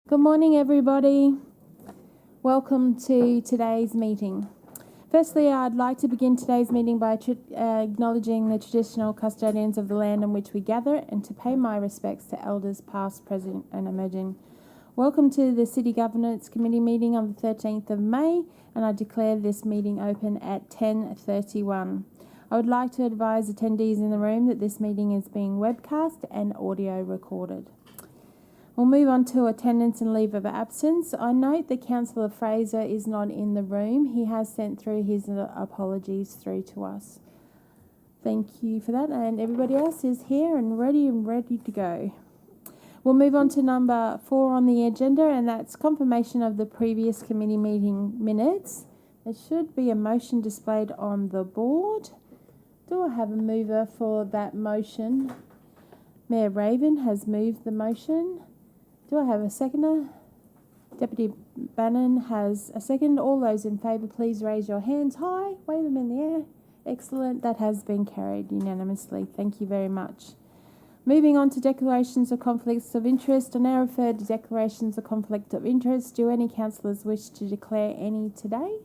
Good morning, everybody. Welcome to today's meeting. Firstly, I'd like to begin today's meeting by acknowledging the traditional custodians of the land on which we gather and to pay my respects to elders past, present and emerging. Welcome to the City Governance Committee meeting on the 13th of May, and I declare this meeting open at 10:31. I would like to advise attendees in the room that this meeting is being webcast and audio recorded. We'll move on to attendance and leave of absence. I note that Councillor Fraser is not in the room. He has sent through his apologies through to us. Thank you for that. And everybody else is here and ready to go. We'll move on to number 4 on the agenda, and that's confirmation of the previous committee meeting minutes. There should be a motion displayed on the board. Do I have a mover for that motion? Mayor Raven has moved the motion. Do I have a seconder? Deputy Bannon has a second. All those in favour, please raise your hands high. Wave them in the air. Excellent. That has been carried unanimously. Thank you very much. Moving on to declarations of conflicts of interest. I now refer to declarations of conflict of interest. Do any councillors wish to declare any today?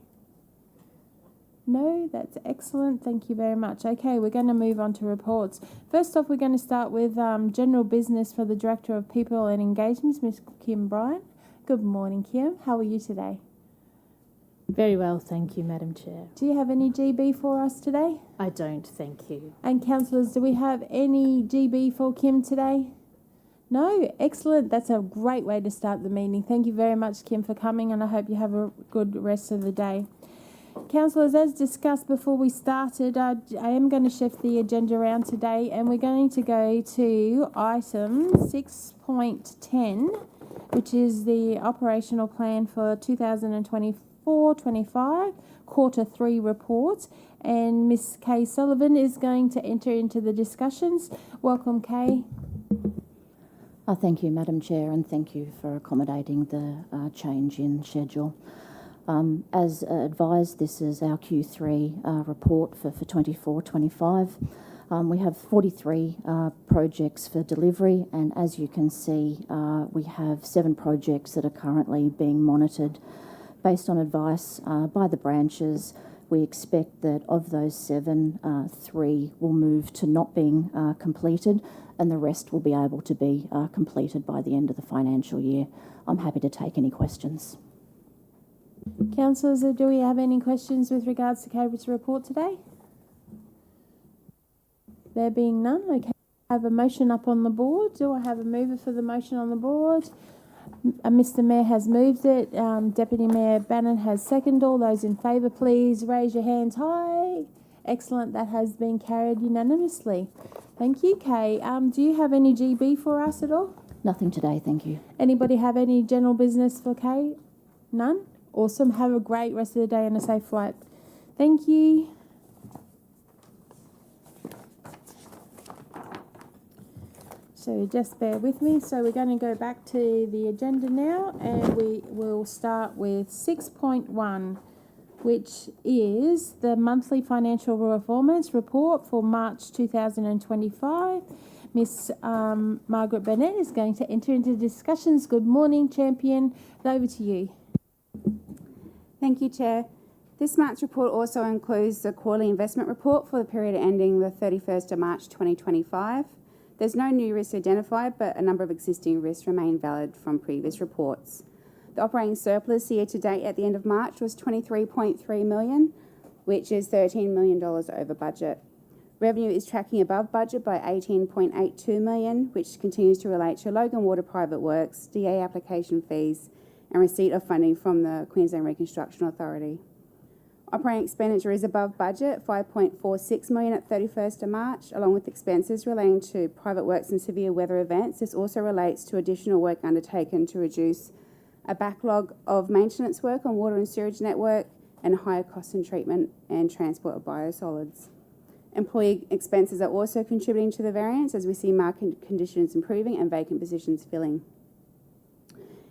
No, that's excellent. Thank you very much. Okay, we're going to move on to reports. First off, we're going to start with general business for the Director of People and Engagements, Ms. Kim Bryan. Good morning, Kim. How are you today? Very well, thank you, Madam Chair. Do you have any GB for us today? I don't, thank you. And councillors, do we have any GB for Kim today? No? Excellent. That's a great way to start the meeting. Thank you very much, Kim, for coming, and I hope you have a good rest of the day. Councillors, as discussed before we started, I am going to shift the agenda around today, and we're going to go to item 6.10, which is the operational plan for 2024-25, quarter 3 report, and Miss Kay Sullivan is going to enter into the discussions. Welcome, Kay. Thank you, Madam Chair, and thank you for accommodating the change in schedule. As advised, this is our Q3 report for 24-25. We have 43 projects for delivery, and as you can see, we have 7 projects that are currently being monitored. Based on advice by the branches, we expect that of those 7, 3 will move to not being completed, and the rest will be able to be completed by the end of the financial year. I'm happy to take any questions. Councillors, do we have any questions with regards to Kay's report today? There being none, okay. I have a motion up on the board. Do I have a mover for the motion on the board? Mr. Mayor has moved it. Deputy Mayor Bannon has seconded. All those in favour, please raise your hands high. Excellent. That has been carried unanimously. Thank you, Kay. Do you have any GB for us at all? Nothing today, thank you. Anybody have any general business for Kay? None? Awesome. Have a great rest of the day and a safe flight. Thank you. So just bear with me. So we're going to go back to the agenda now, and we will start with 6.1, which is the monthly financial performance report for March 2025. Miss Margaret Burnett is going to enter into discussions. Good morning, Champion. Over to you. Thank you, Chair. This March report also includes the quarterly investment report for the period ending the 31st of March 2025. There's no new risks identified, but a number of existing risks remain valid from previous reports. The operating surplus year to date at the end of March was $23.3 million, which is $13 million over budget. Revenue is tracking above budget by $18.82 million, which continues to relate to Logan Water Private Works, DA application fees, and receipt of funding from the Queensland Reconstruction Authority. Operating expenditure is above budget, $5.46 million at 31st of March, along with expenses relating to private works and severe weather events. This also relates to additional work undertaken to reduce a backlog of maintenance work on water and sewage network and higher cost in treatment and transport of biosolids. Employee expenses are also contributing to the variance as we see market conditions improving and vacant positions filling.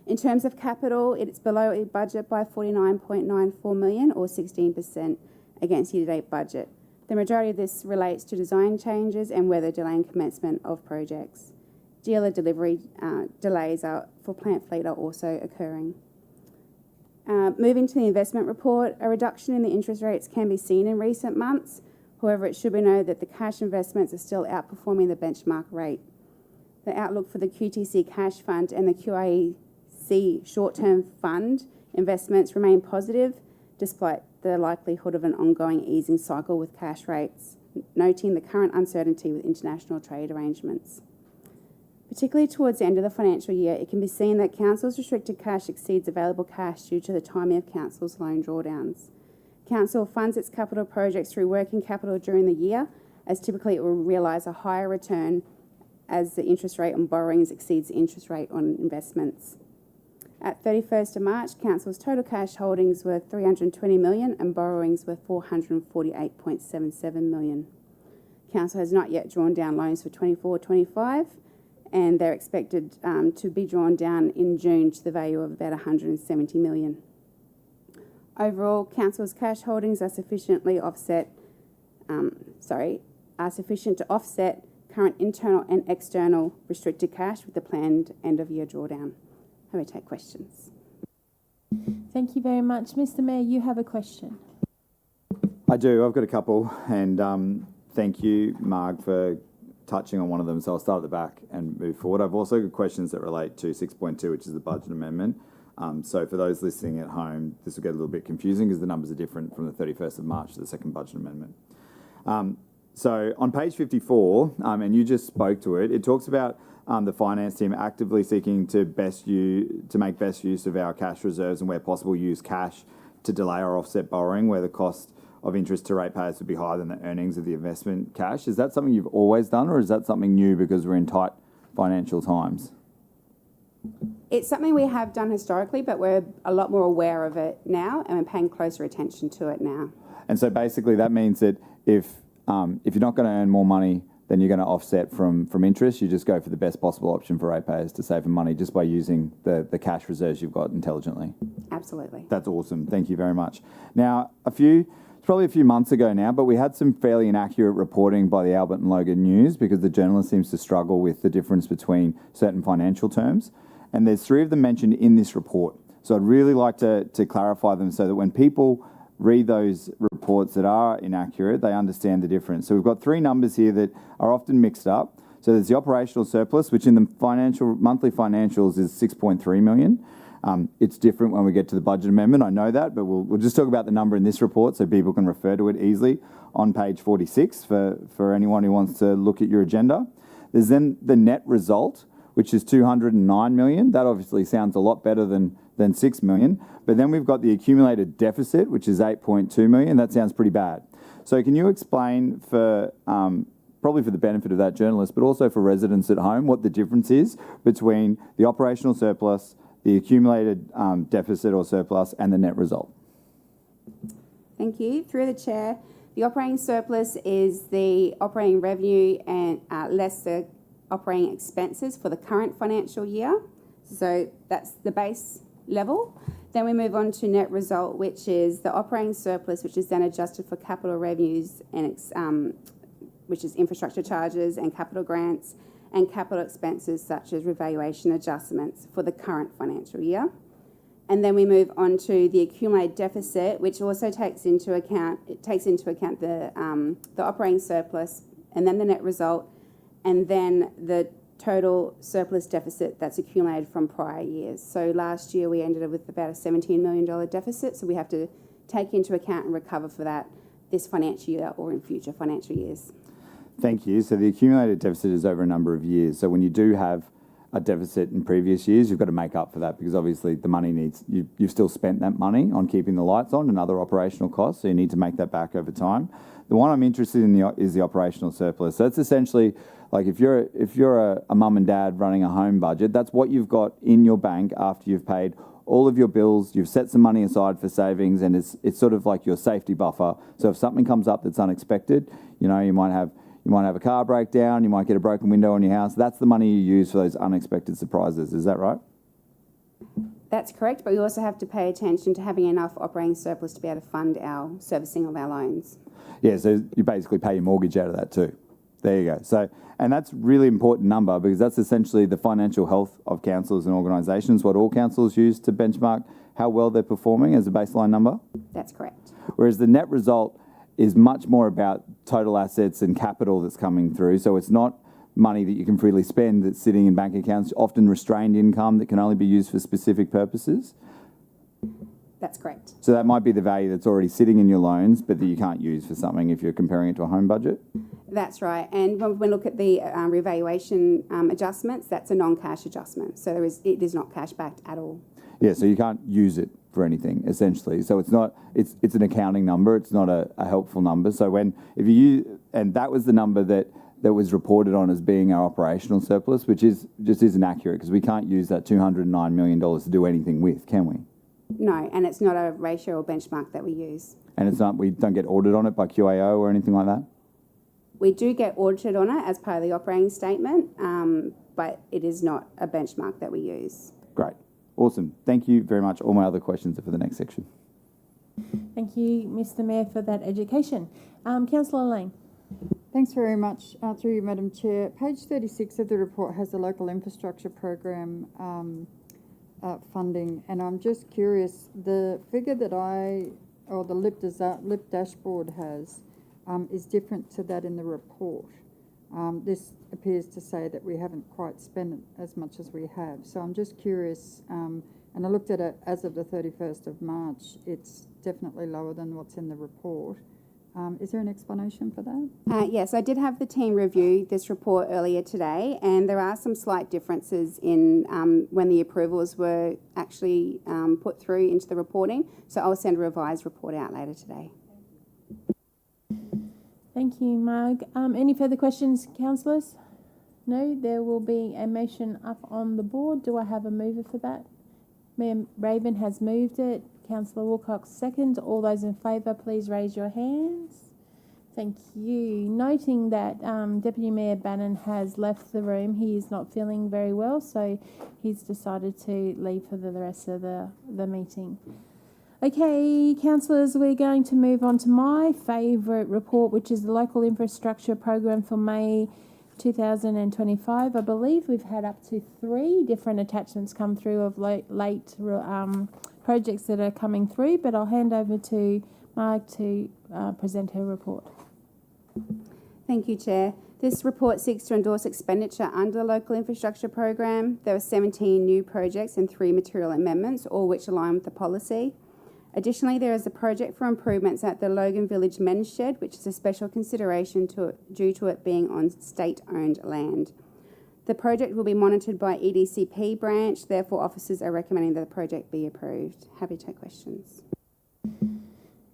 In terms of capital, it's below budget by $49.94 million or 16% against year-to-date budget. The majority of this relates to design changes and weather delaying commencement of projects. Dealer delivery delays are for plant fleet are also occurring. Moving to the investment report, a reduction in the interest rates can be seen in recent months. However, it should be noted that the cash investments are still outperforming the benchmark rate. The outlook for the QTC cash fund and the QIEC short-term fund investments remain positive despite the likelihood of an ongoing easing cycle with cash rates, noting the current uncertainty with international trade arrangements. Particularly towards the end of the financial year, it can be seen that Council's restricted cash exceeds available cash due to the timing of Council's loan drawdowns. Council funds its capital projects through working capital during the year, as typically it will realise a higher return as the interest rate on borrowings exceeds the interest rate on investments. At 31st of March, Council's total cash holdings were $320 million and borrowings were $448.77 million. Council has not yet drawn down loans for 24-25, and they're expected to be drawn down in June to the value of about $170 million. Overall, Council's cash holdings are sufficient to offset current internal and external restricted cash with the planned end-of-year drawdown. I may take questions. Thank you very much. Mr. Mayor, you have a question. I do. I've got a couple, and thank you, Marg, for touching on one of them. So I'll start at the back and move forward. I've also got questions that relate to 6.2, which is the budget amendment. So for those listening at home, this will get a little bit confusing because the numbers are different from the 31st of March to the second budget amendment. So on page 54, and you just spoke to it, it talks about the finance team actively seeking to make best use of our cash reserves and where possible use cash to delay or offset borrowing where the cost of interest to ratepayers would be higher than the earnings of the investment cash. Is that something you've always done, or is that something new because we're in tight financial times? It's something we have done historically, but we're a lot more aware of it now and we're paying closer attention to it now. And so basically that means that if you're not going to earn more money then you're going to offset from interest, you just go for the best possible option for ratepayers to save them money just by using the cash reserves you've got intelligently. Absolutely. That's awesome. Thank you very much. Now, it's probably a few months ago now, but we had some fairly inaccurate reporting by the Albert and Logan News because the journalist seems to struggle with the difference between certain financial terms. And there's 3 of them mentioned in this report. So I'd really like to clarify them so that when people read those reports that are inaccurate, they understand the difference. So we've got 3 numbers here that are often mixed up. So there's the operational surplus, which in the monthly financials is $6.3 million. It's different when we get to the budget amendment, I know that, but we'll just talk about the number in this report so people can refer to it easily on page 46 for anyone who wants to look at your agenda. There's then the net result, which is $209 million. That obviously sounds a lot better than $6 million. But then we've got the accumulated deficit, which is $8.2 million. That sounds pretty bad. So can you explain probably for the benefit of that journalist, but also for residents at home, what the difference is between the operational surplus, the accumulated deficit or surplus, and the net result? Thank you. Through the chair, the operating surplus is the operating revenue and less the operating expenses for the current financial year. So that's the base level. Then we move on to net result, which is the operating surplus, which is then adjusted for capital revenues and which is infrastructure charges and capital grants and capital expenses such as revaluation adjustments for the current financial year. And then we move on to the accumulated deficit, which also takes into account the operating surplus and then the net result and then the total surplus deficit that's accumulated from prior years. So last year we ended up with about a $17 million deficit, so we have to take into account and recover for that this financial year or in future financial years. Thank you. So the accumulated deficit is over a number of years. So when you do have a deficit in previous years, you've got to make up for that because obviously the money you've still spent that money on keeping the lights on and other operational costs, so you need to make that back over time. The one I'm interested in is the operational surplus. So it's essentially like if you're a mum and dad running a home budget, that's what you've got in your bank after you've paid all of your bills, you've set some money aside for savings, and it's sort of like your safety buffer. So if something comes up that's unexpected, you might have a car breakdown, you might get a broken window on your house. That's the money you use for those unexpected surprises. Is that right? That's correct, but we also have to pay attention to having enough operating surplus to be able to fund our servicing of our loans. Yeah, so you basically pay your mortgage out of that too. There you go. So, and that's really important number because that's essentially the financial health of councils and organisations, what all councils use to benchmark how well they're performing as a baseline number. That's correct. Whereas the net result is much more about total assets and capital that's coming through. So it's not money that you can freely spend that's sitting in bank accounts, often restrained income that can only be used for specific purposes. That's correct. So that might be the value that's already sitting in your loans, but that you can't use for something if you're comparing it to a home budget. That's right. And when we look at the revaluation adjustments, that's a non-cash adjustment. So it is not cash backed at all. Yeah, so you can't use it for anything essentially. So it's not. It's an accounting number. It's not a helpful number. So if you use, and that was the number that was reported on as being our operational surplus, which just isn't accurate because we can't use that $209 million to do anything with, can we? No, and it's not a ratio or benchmark that we use. And it's not. We don't get audited on it by QAO or anything like that. We do get audited on it as part of the operating statement, but it is not a benchmark that we use. Great. Awesome. Thank you very much. All my other questions are for the next section. Thank you, Mr Mayor, for that education. Councillor Lane. Thanks very much. Through you, Madam Chair. Page 36 of the report has the local infrastructure program funding, and I'm just curious, the figure that the LIP dashboard has is different to that in the report. This appears to say that we haven't quite spent as much as we have. So I'm just curious, and I looked at it as of the 31st of March, it's definitely lower than what's in the report. Is there an explanation for that? Yes, I did have the team review this report earlier today, and there are some slight differences in when the approvals were actually put through into the reporting. So I'll send a revised report out later today. Thank you, Marg. Any further questions, councillors? No, there will be a motion up on the board. Do I have a mover for that? Mayor Raven has moved it. Councillor Wilcox second. All those in favour, please raise your hands. Thank you. Noting that Deputy Mayor Bannon has left the room. He is not feeling very well, so he's decided to leave for the rest of the meeting. Okay, councillors, we're going to move on to my favourite report, which is the Local Infrastructure Program for May 2025. I believe we've had up to 3 different attachments come through of late projects that are coming through, but I'll hand over to Marg to present her report. Thank you, Chair. This report seeks to endorse expenditure under the Local Infrastructure Program. There were 17 new projects and 3 material amendments, all which align with the policy. Additionally, there is a project for improvements at the Logan Village Men's Shed, which is a special consideration due to it being on state-owned land. The project will be monitored by EDCP branch, therefore officers are recommending that the project be approved. Happy to take questions.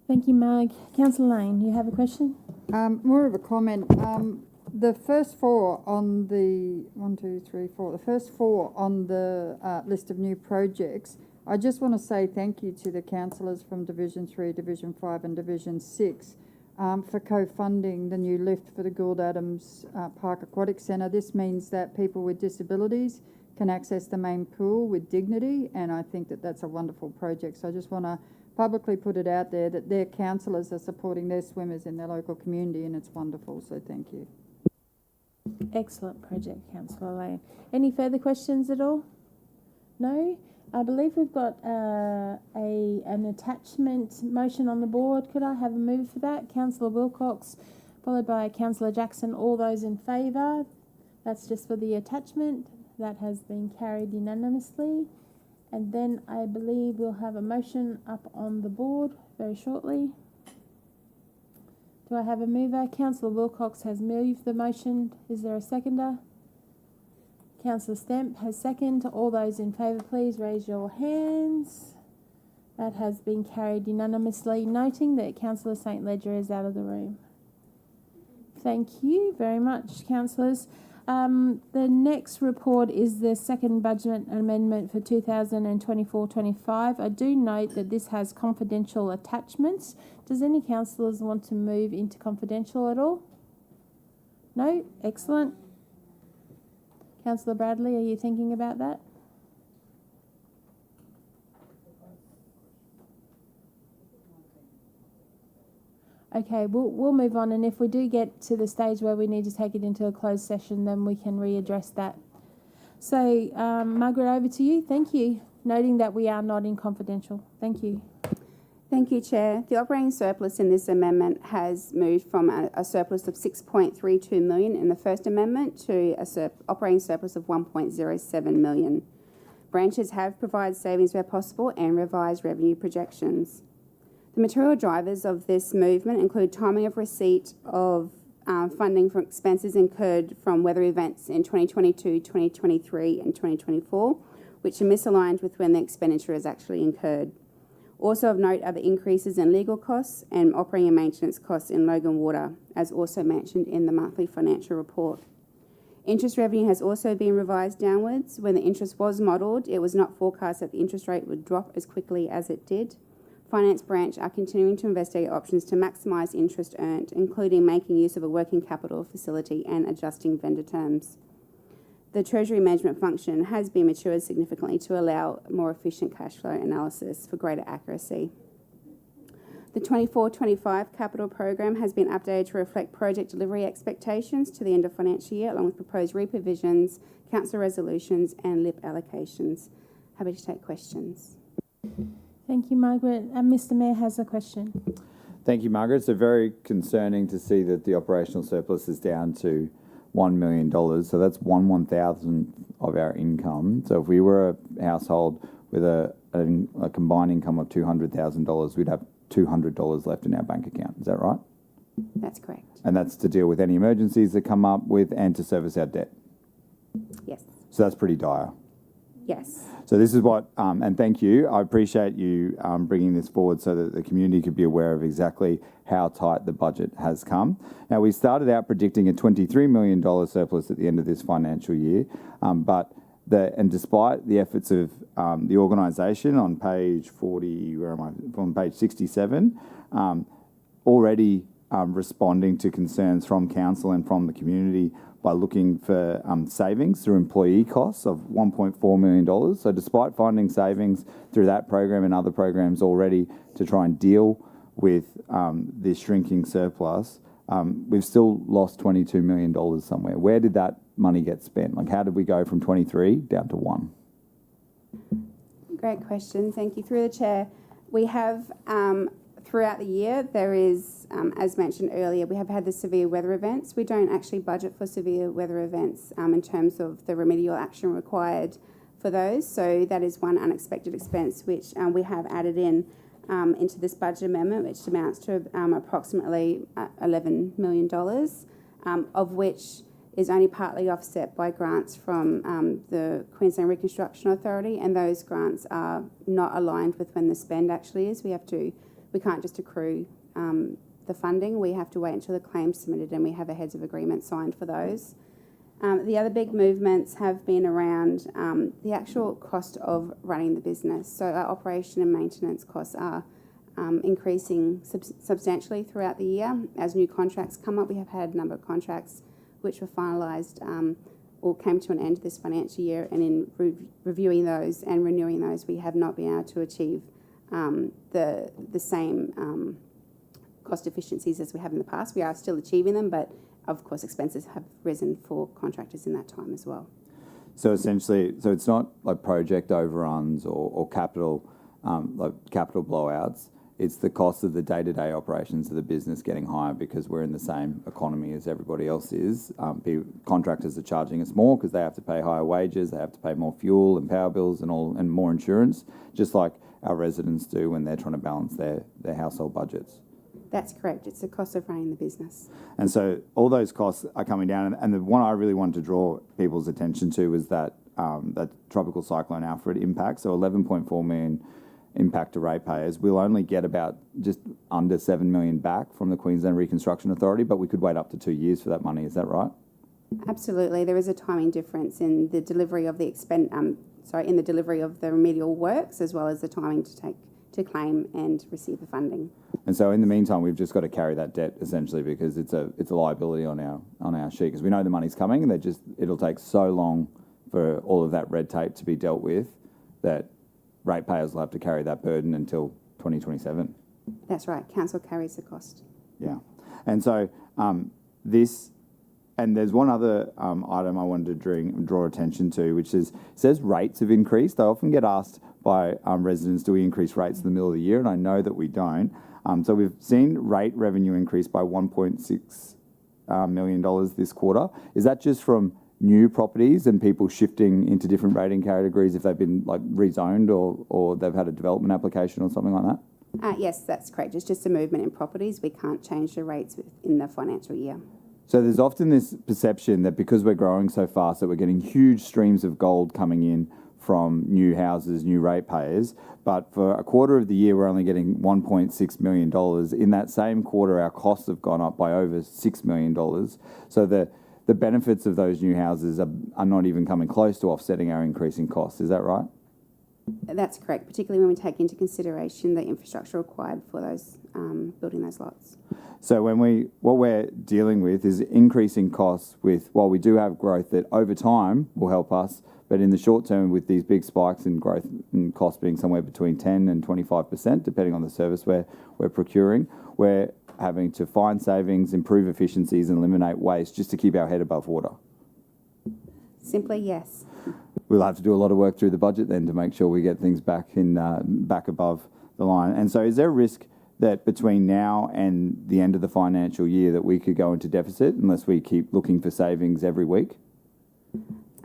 Thank you, Marg. Councillor Lane, you have a question? More of a comment. The first 4 on the the first 4 on the list of new projects, I just want to say thank you to the councillors from Division 3, Division 5 and Division 6 for co-funding the new lift for the Gould Adams Park Aquatic Centre. This means that people with disabilities can access the main pool with dignity, and I think that that's a wonderful project. So I just want to publicly put it out there that their councillors are supporting their swimmers in their local community, and it's wonderful, so thank you. Excellent project, Councillor Lane. Any further questions at all? No? I believe we've got an attachment motion on the board. Could I have a move for that? Councillor Wilcox, followed by Councillor Jackson. All those in favour? That's just for the attachment. That has been carried unanimously. And then I believe we'll have a motion up on the board very shortly. Do I have a mover? Councillor Wilcox has moved the motion. Is there a seconder? Councillor Stemp has seconded. All those in favour, please raise your hands. That has been carried unanimously, noting that Councillor St Ledger is out of the room. Thank you very much, councillors. The next report is the second budget amendment for 2024-25. I do note that this has confidential attachments. Does any councillors want to move into confidential at all? No? Excellent. Councillor Bradley, are you thinking about that? Okay, we'll move on, and if we do get to the stage where we need to take it into a closed session, then we can readdress that. So, Margaret, over to you. Thank you. Noting that we are not in confidential. Thank you. Thank you, Chair. The operating surplus in this amendment has moved from a surplus of 6.32 million in the first amendment to a operating surplus of 1.07 million. Branches have provided savings where possible and revised revenue projections. The material drivers of this movement include timing of receipt of funding for expenses incurred from weather events in 2022, 2023 and 2024, which are misaligned with when the expenditure is actually incurred. Also of note are the increases in legal costs and operating and maintenance costs in Logan Water, as also mentioned in the monthly financial report. Interest revenue has also been revised downwards. When the interest was modelled, it was not forecast that the interest rate would drop as quickly as it did. Finance branch are continuing to investigate options to maximise interest earned, including making use of a working capital facility and adjusting vendor terms. The Treasury management function has been matured significantly to allow more efficient cash flow analysis for greater accuracy. The 24-25 capital program has been updated to reflect project delivery expectations to the end of financial year, along with proposed reprovisions, council resolutions and LIP allocations. Happy to take questions. Thank you, Margaret. And Mr. Mayor has a question. Thank you, Margaret. So very concerning to see that the operational surplus is down to $1 million. So that's 1/1000th of our income. So if we were a household with a combined income of $200,000, we'd have $200 left in our bank account. Is that right? That's correct. And that's to deal with any emergencies that come up with and to service our debt. Yes. So that's pretty dire. Yes. So this is what, and thank you. I appreciate you bringing this forward so that the community could be aware of exactly how tight the budget has come. Now, we started out predicting a $23 million surplus at the end of this financial year, and despite the efforts of the organisation on page 40, on page 67, already responding to concerns from council and from the community by looking for savings through employee costs of $1.4 million. So despite finding savings through that program and other programs already to try and deal with this shrinking surplus, we've still lost $22 million somewhere. Where did that money get spent? Like, how did we go from 23 down to 1? Great question. Thank you. Through the chair, we have throughout the year, there is, as mentioned earlier, we have had the severe weather events. We don't actually budget for severe weather events in terms of the remedial action required for those. So that is one unexpected expense which we have added into this budget amendment, which amounts to approximately $11 million, of which is only partly offset by grants from the Queensland Reconstruction Authority, and those grants are not aligned with when the spend actually is. We can't just accrue the funding. We have to wait until the claim's submitted and we have a heads of agreement signed for those. The other big movements have been around the actual cost of running the business. So our operation and maintenance costs are increasing substantially throughout the year. As new contracts come up, we have had a number of contracts which were finalised or came to an end this financial year, and in reviewing those and renewing those, we have not been able to achieve the same cost efficiencies as we have in the past. We are still achieving them, but of course expenses have risen for contractors in that time as well. So essentially, so it's not like project overruns or capital like capital blowouts. It's the cost of the day-to-day operations of the business getting higher because we're in the same economy as everybody else is. Contractors are charging us more because they have to pay higher wages, they have to pay more fuel and power bills and more insurance, just like our residents do when they're trying to balance their household budgets. That's correct. It's the cost of running the business. And so all those costs are coming down. And the one I really wanted to draw people's attention to was that Tropical Cyclone Alfred impact. So 11.4 million impact to ratepayers. We'll only get about just under 7 million back from the Queensland Reconstruction Authority, but we could wait up to 2 years for that money. Is that right? Absolutely. There is a timing difference in the delivery of in the delivery of the remedial works, as well as the timing to claim and receive the funding. And so in the meantime, we've just got to carry that debt essentially because it's a liability on our sheet because we know the money's coming and it'll take so long for all of that red tape to be dealt with that ratepayers will have to carry that burden until 2027. That's right. Council carries the cost. Yeah. And so this, and there's one other item I wanted to draw attention to, which says rates have increased. I often get asked by residents, do we increase rates in the middle of the year? And I know that we don't. So we've seen rate revenue increase by $1.6 million this quarter. Is that just from new properties and people shifting into different rating categories if they've been like rezoned or they've had a development application or something like that? Yes, that's correct. It's just a movement in properties. We can't change the rates in the financial year. So there's often this perception that because we're growing so fast that we're getting huge streams of gold coming in from new houses, new ratepayers, but for a quarter of the year we're only getting $1.6 million. In that same quarter our costs have gone up by over $6 million. So the benefits of those new houses are not even coming close to offsetting our increasing costs. Is that right? That's correct, particularly when we take into consideration the infrastructure required for those building those lots. So what we're dealing with is increasing costs while we do have growth that over time will help us, but in the short term with these big spikes in growth and costs being somewhere between 10 and 25%, depending on the service we're procuring, we're having to find savings, improve efficiencies and eliminate waste just to keep our head above water. Simply yes. We'll have to do a lot of work through the budget then to make sure we get things back above the line. And so is there a risk that between now and the end of the financial year that we could go into deficit unless we keep looking for savings every week?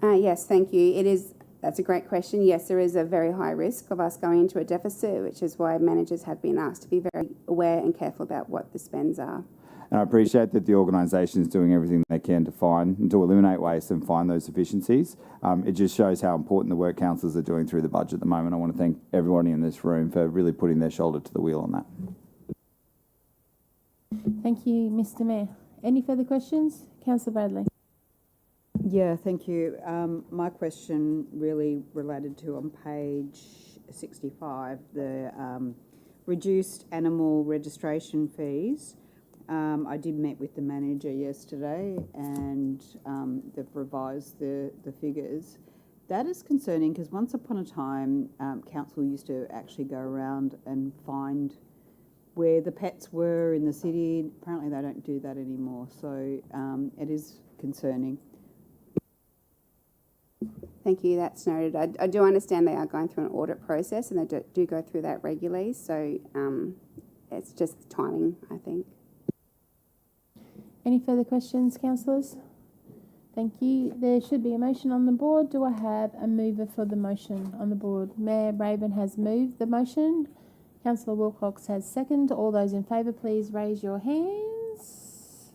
Yes, thank you. That's a great question. Yes, there is a very high risk of us going into a deficit, which is why managers have been asked to be very aware and careful about what the spends are. And I appreciate that the organisation is doing everything they can to eliminate waste and find those efficiencies. It just shows how important the work councillors are doing through the budget at the moment. I want to thank everybody in this room for really putting their shoulder to the wheel on that. Thank you, Mr. Mayor. Any further questions? Councillor Bradley. Yeah, thank you. My question really related to on page 65, the reduced animal registration fees. I did meet with the manager yesterday and they've revised the figures. That is concerning because once upon a time, council used to actually go around and find where the pets were in the city. Apparently they don't do that anymore, so it is concerning. Thank you, that's noted. I do understand they are going through an audit process and they do go through that regularly, so it's just timing, I think. Any further questions, councillors? Thank you. There should be a motion on the board. Do I have a mover for the motion on the board? Mayor Raven has moved the motion. Councillor Wilcox has seconded. All those in favour, please raise your hands.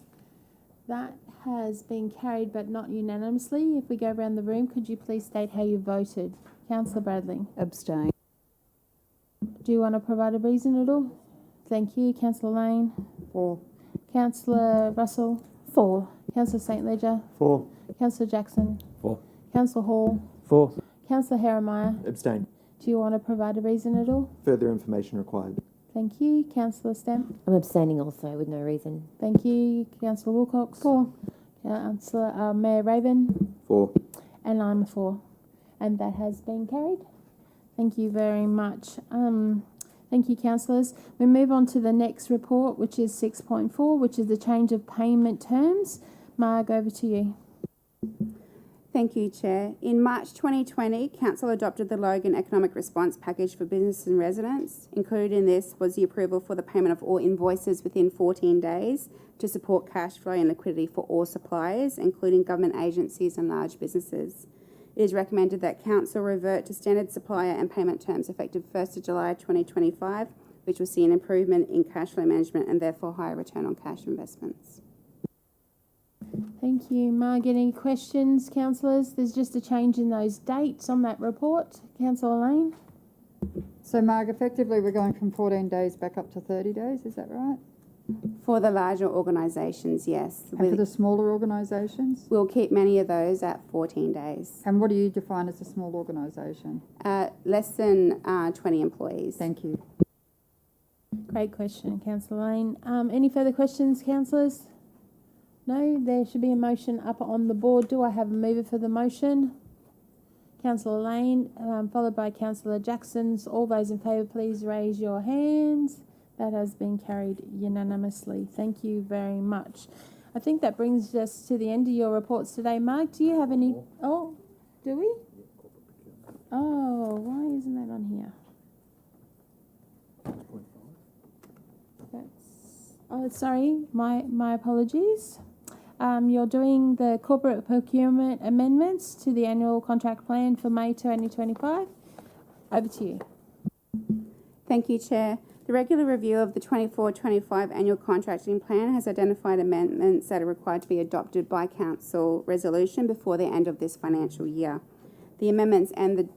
That has been carried but not unanimously. If we go around the room, could you please state how you voted? Councillor Bradley. Abstain. Do you want to provide a reason at all? Thank you. Councillor Lane. 4. Councillor Russell. 4. Councillor St Ledger. 4. Councillor Jackson. 4. Councillor Hall. 4. Councillor Heremiah. Abstain. Do you want to provide a reason at all? Further information required. Thank you. Councillor Stamp. I'm abstaining also with no reason. Thank you. Councillor Wilcox. 4. Councillor Mayor Raven. 4. And I'm a 4. And that has been carried. Thank you very much. Thank you, councillors. We move on to the next report, which is 6.4, which is the change of payment terms. Marg, over to you. Thank you, Chair. In March 2020, Council adopted the Logan Economic Response Package for business and residents. Included in this was the approval for the payment of all invoices within 14 days to support cash flow and liquidity for all suppliers, including government agencies and large businesses. It is recommended that Council revert to standard supplier and payment terms effective 1st of July 2025, which will see an improvement in cash flow management and therefore higher return on cash investments. Thank you, Marg. Any questions, councillors? There's just a change in those dates on that report. Councillor Lane? So, Marg, effectively we're going from 14 days back up to 30 days, is that right? For the larger organisations, yes. And for the smaller organisations? We'll keep many of those at 14 days. And what do you define as a small organisation? Less than 20 employees. Thank you. Great question, Councillor Lane. Any further questions, councillors? No? There should be a motion up on the board. Do I have a mover for the motion? Councillor Lane, followed by Councillor Jackson. All those in favour, please raise your hands. That has been carried unanimously. Thank you very much. I think that brings us to the end of your reports today. Mark, do you have any? Oh, do we? Oh, why isn't that on here? Sorry, my apologies. You're doing the corporate procurement amendments to the annual contract plan for May 2025. Over to you. Thank you, Chair. The regular review of the 24-25 annual contracting plan has identified amendments that are required to be adopted by Council resolution before the end of this financial year. The amendments and the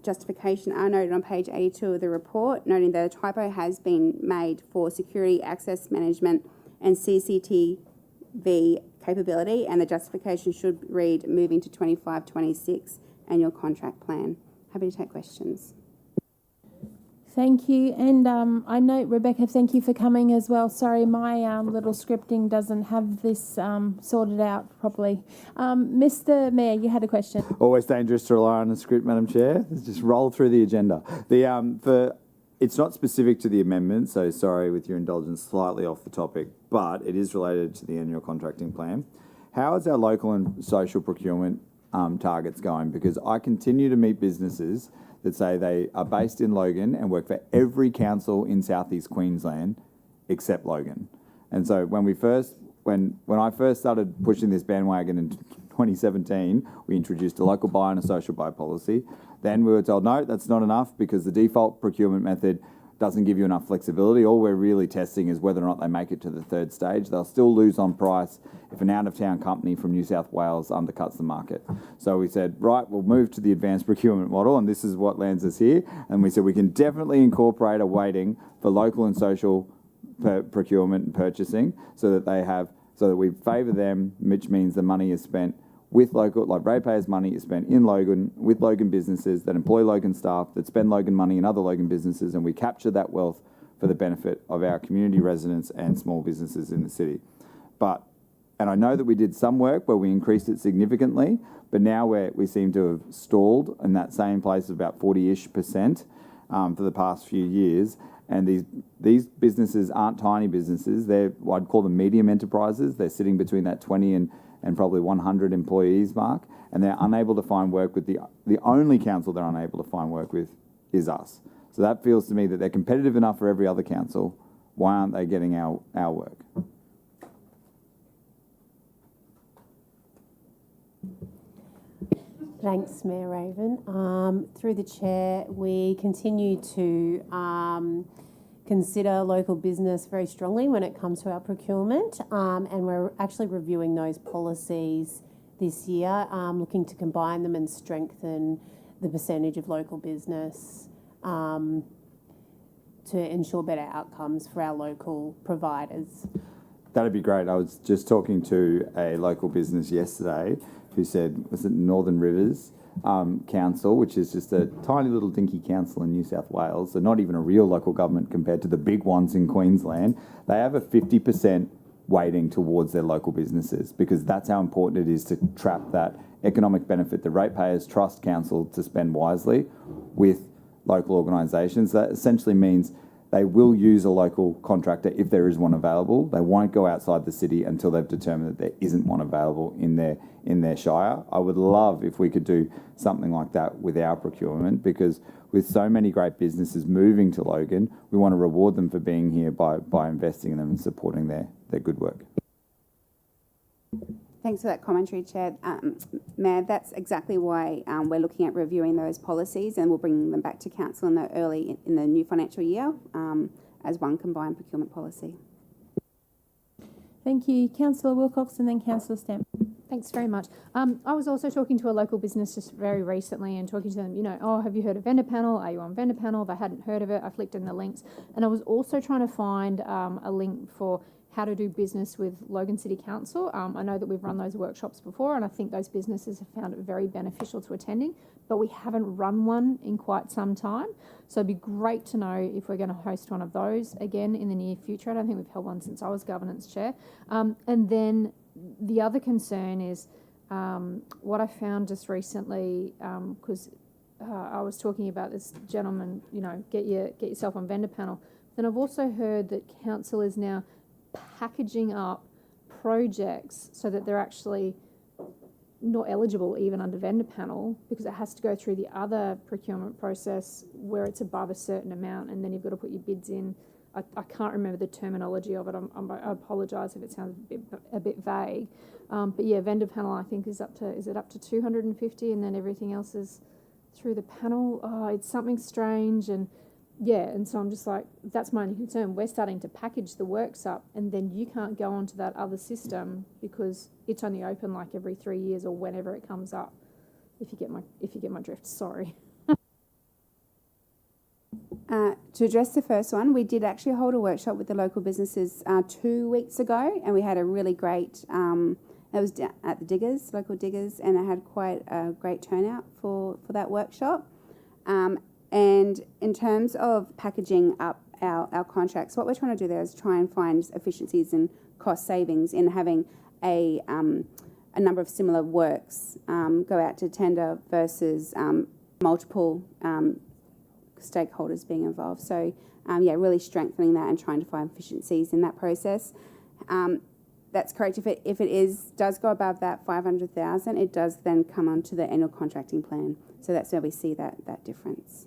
justification are noted on page 82 of the report, noting that a typo has been made for security access management and CCTV capability, and the justification should read moving to 25-26 annual contract plan. Happy to take questions. Thank you. And I note, Rebecca, thank you for coming as well. Sorry, my little scripting doesn't have this sorted out properly. Mr. Mayor, you had a question. Always dangerous to rely on the script, Madam Chair. Just roll through the agenda. It's not specific to the amendment, so sorry with your indulgence, slightly off the topic, but it is related to the annual contracting plan. How is our local and social procurement targets going? Because I continue to meet businesses that say they are based in Logan and work for every council in southeast Queensland except Logan. And so when I first started pushing this bandwagon in 2017, we introduced a local buy and a social buy policy. Then we were told, no, that's not enough because the default procurement method doesn't give you enough flexibility. All we're really testing is whether or not they make it to the third stage. They'll still lose on price if an out-of-town company from New South Wales undercuts the market. So we said, right, we'll move to the advanced procurement model, and this is what lands us here. And we said we can definitely incorporate a weighting for local and social procurement and purchasing so that we favour them, which means the money is spent with local, like ratepayers' money is spent in Logan, with Logan businesses that employ Logan staff, that spend Logan money in other Logan businesses, and we capture that wealth for the benefit of our community residents and small businesses in the city. And I know that we did some work where we increased it significantly, but now we seem to have stalled in that same place of about 40-ish% for the past few years. And these businesses aren't tiny businesses. I'd call them medium enterprises. They're sitting between that 20 and probably 100 employees mark, and they're unable to find work with the only council they're unable to find work with is us. So that feels to me that they're competitive enough for every other council. Why aren't they getting our work? Thanks, Mayor Raven. Through the chair, we continue to consider local business very strongly when it comes to our procurement, and we're actually reviewing those policies this year, looking to combine them and strengthen the percentage of local business to ensure better outcomes for our local providers. That'd be great. I was just talking to a local business yesterday who said, was it Northern Rivers Council, which is just a tiny little dinky council in New South Wales, so not even a real local government compared to the big ones in Queensland. They have a 50% weighting towards their local businesses because that's how important it is to trap that economic benefit. The ratepayers trust council to spend wisely with local organisations. That essentially means they will use a local contractor if there is one available. They won't go outside the city until they've determined that there isn't one available in their shire. I would love if we could do something like that with our procurement, because with so many great businesses moving to Logan, we want to reward them for being here by investing in them and supporting their good work. Thanks for that commentary, Chair. Mayor, that's exactly why we're looking at reviewing those policies, and we'll bring them back to Council in the new financial year as one combined procurement policy. Thank you. Councillor Wilcox and then Councillor Stamp. Thanks very much. I was also talking to a local business just very recently and talking to them, have you heard of Vendor Panel? Are you on Vendor Panel? They hadn't heard of it. I flicked in the links. And I was also trying to find a link for how to do business with Logan City Council. I know that we've run those workshops before, and I think those businesses have found it very beneficial to attending, but we haven't run one in quite some time. So it'd be great to know if we're going to host one of those again in the near future. I don't think we've held one since I was governance chair. And then the other concern is what I found just recently, because I was talking about this gentleman, get yourself on Vendor Panel. Then I've also heard that council is now packaging up projects so that they're actually not eligible even under vendor panel, because it has to go through the other procurement process where it's above a certain amount, and then you've got to put your bids in. I can't remember the terminology of it. I apologise if it sounds a bit vague. But yeah, vendor panel I think is up to 250, and then everything else is through the panel. Oh, it's something strange, and yeah, and so I'm just like, that's my only concern. We're starting to package the works up, and then you can't go onto that other system because it's only open like every 3 years or whenever it comes up. If you get my drift, sorry. To address the first one, we did actually hold a workshop with the local businesses 2 weeks ago, and we had a really great. It was at the local diggers, and it had quite a great turnout for that workshop. And in terms of packaging up our contracts, what we're trying to do there is try and find efficiencies and cost savings in having a number of similar works go out to tender versus multiple stakeholders being involved. So, really strengthening that and trying to find efficiencies in that process. That's correct. If it does go above that 500,000, it does then come onto the annual contracting plan. So that's where we see that difference.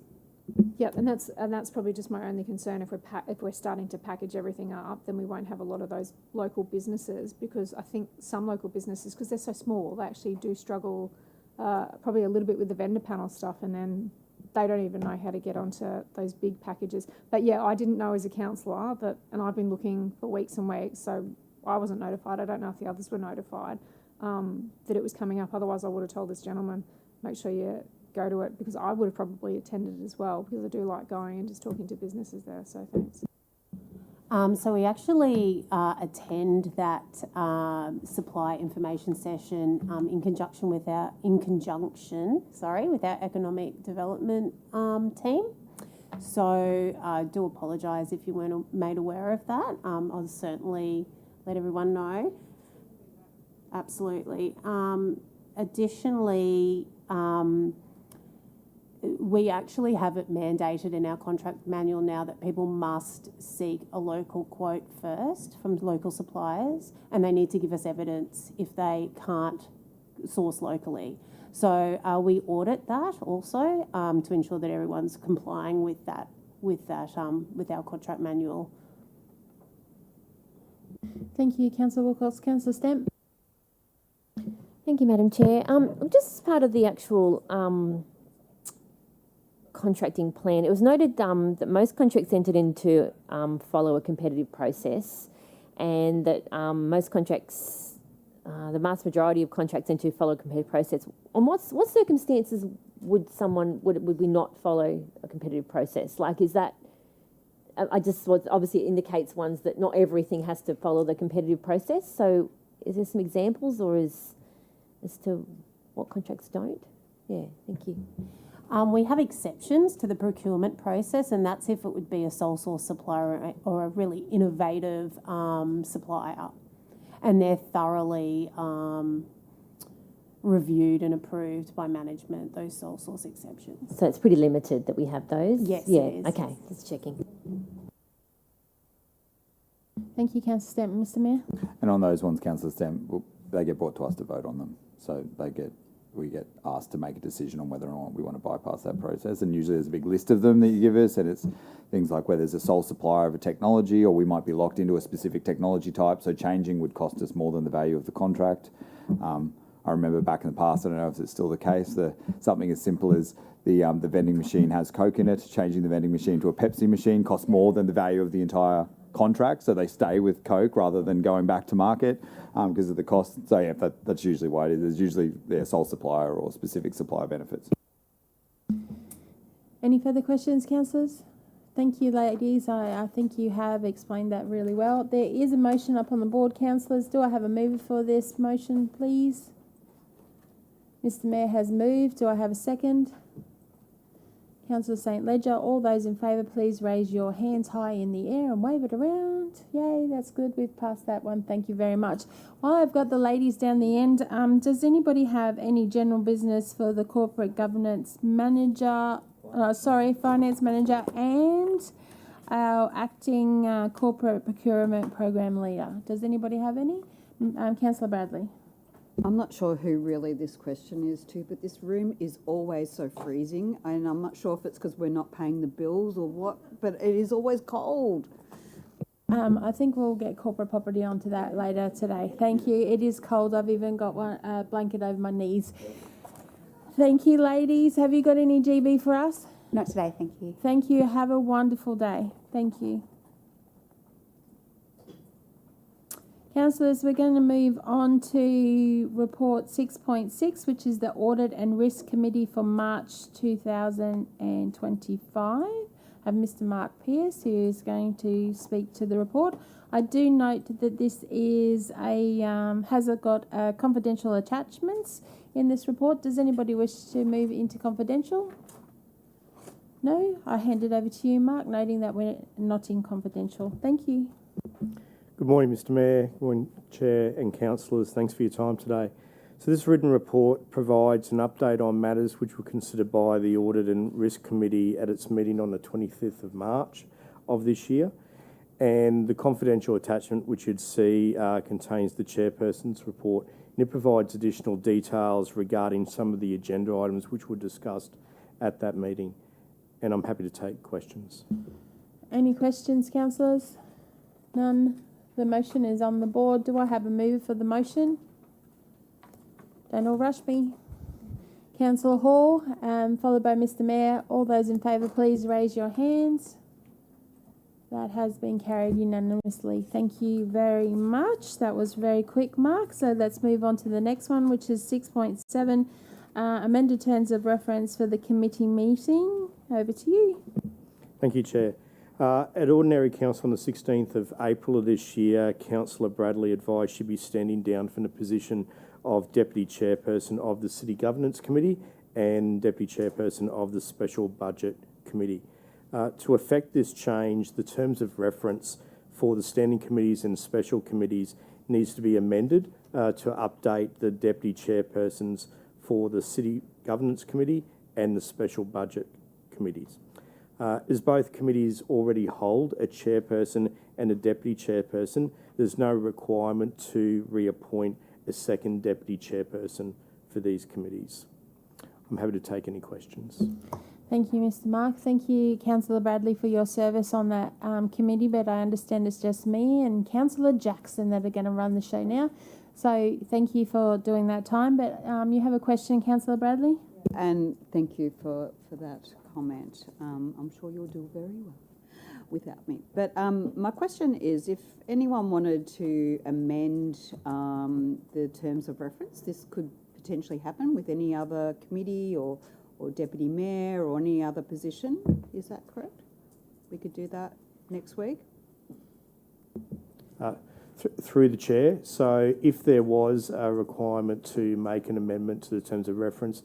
Yep, and that's probably just my only concern. If we're starting to package everything up, then we won't have a lot of those local businesses, because I think some local businesses, because they're so small, they actually do struggle probably a little bit with the vendor panel stuff, and then they don't even know how to get onto those big packages. But yeah, I didn't know as a councillor and I've been looking for weeks and weeks, so I wasn't notified. I don't know if the others were notified that it was coming up. Otherwise, I would have told this gentleman, make sure you go to it, because I would have probably attended as well, because I do like going and just talking to businesses there. So thanks. So we actually attend that supply information session in conjunction with our economic development team. So I do apologise if you weren't made aware of that. I'll certainly let everyone know. Absolutely. Additionally, we actually have it mandated in our contract manual now that people must seek a local quote first from local suppliers, and they need to give us evidence if they can't source locally. So we audit that also to ensure that everyone's complying with our contract manual. Thank you, Councillor Wilcox. Councillor Stamp. Thank you, Madam Chair. Just as part of the actual contracting plan, it was noted that most contracts entered into follow a competitive process, and that most contracts, the vast majority of contracts entered follow a competitive process. On what circumstances would we not follow a competitive process? Like, is that obviously it indicates ones that not everything has to follow the competitive process. So, is there some examples, or as to what contracts don't? Yeah, thank you. We have exceptions to the procurement process, and that's if it would be a sole source supplier or a really innovative supplier, and they're thoroughly reviewed and approved by management, those sole source exceptions. So it's pretty limited that we have those? Yes, yeah, it is. Okay, just checking. Thank you, Councillor Stamp. Mr Mayor. And on those ones, Councillor Stamp, they get brought to us to vote on them. So we get asked to make a decision on whether or not we want to bypass that process. And usually there's a big list of them that you give us, and it's things like whether there's a sole supplier of a technology, or we might be locked into a specific technology type, so changing would cost us more than the value of the contract. I remember back in the past, I don't know if it's still the case, something as simple as the vending machine has Coke in it. Changing the vending machine to a Pepsi machine costs more than the value of the entire contract, so they stay with Coke rather than going back to market because of the cost. So yeah, that's usually why it is. There's usually their sole supplier or specific supplier benefits. Any further questions, councillors? Thank you, ladies. I think you have explained that really well. There is a motion up on the board, councillors. Do I have a mover for this motion, please? Mr Mayor has moved. Do I have a second? Councillor St Ledger. All those in favour, please raise your hands high in the air and wave it around. Yay, that's good. We've passed that one. Thank you very much. While I've got the ladies down the end, does anybody have any general business for the corporate governance manager? Finance manager and our acting corporate procurement program leader. Does anybody have any? Councillor Bradley. I'm not sure who really this question is to, but this room is always so freezing, and I'm not sure if it's because we're not paying the bills or what, but it is always cold. I think we'll get corporate property onto that later today. Thank you. It is cold. I've even got a blanket over my knees. Thank you, ladies. Have you got any GB for us? Not today, thank you. Thank you. Have a wonderful day. Thank you. Councillors, we're going to move on to report 6.6, which is the Audit and Risk Committee for March 2025. I have Mr. Mark Pearce, who is going to speak to the report. I do note that this is has got confidential attachments in this report. Does anybody wish to move into confidential? No? I hand it over to you, Mark, noting that we're not in confidential. Thank you. Good morning, Mr. Mayor, good morning, Chair and councillors. Thanks for your time today. So this written report provides an update on matters which were considered by the Audit and Risk Committee at its meeting on the 25th of March of this year. And the confidential attachment, which you'd see, contains the chairperson's report, and it provides additional details regarding some of the agenda items which were discussed at that meeting. And I'm happy to take questions. Any questions, councillors? None. The motion is on the board. Do I have a mover for the motion? Don't all rush me. Councillor Hall, followed by Mr. Mayor. All those in favour, please raise your hands. That has been carried unanimously. Thank you very much. That was very quick, Mark. So let's move on to the next one, which is 6.7, amended terms of reference for the committee meeting. Over to you. Thank you, Chair. At Ordinary Council on the 16th of April of this year, Councillor Bradley advised she'd be standing down from the position of Deputy Chairperson of the City Governance Committee and Deputy Chairperson of the Special Budget Committee. To effect this change, the terms of reference for the standing committees and special committees needs to be amended to update the Deputy Chairpersons for the City Governance Committee and the Special Budget Committees. As both committees already hold a chairperson and a deputy chairperson, there's no requirement to reappoint a second deputy chairperson for these committees. I'm happy to take any questions. Thank you, Mr. Mark. Thank you, Councillor Bradley, for your service on that committee, but I understand it's just me and Councillor Jackson that are going to run the show now. So thank you for doing that time, but you have a question, Councillor Bradley? And thank you for that comment. I'm sure you'll do very well without me. But my question is, if anyone wanted to amend the terms of reference, this could potentially happen with any other committee or deputy mayor or any other position. Is that correct? We could do that next week? Through the chair. So if there was a requirement to make an amendment to the terms of reference,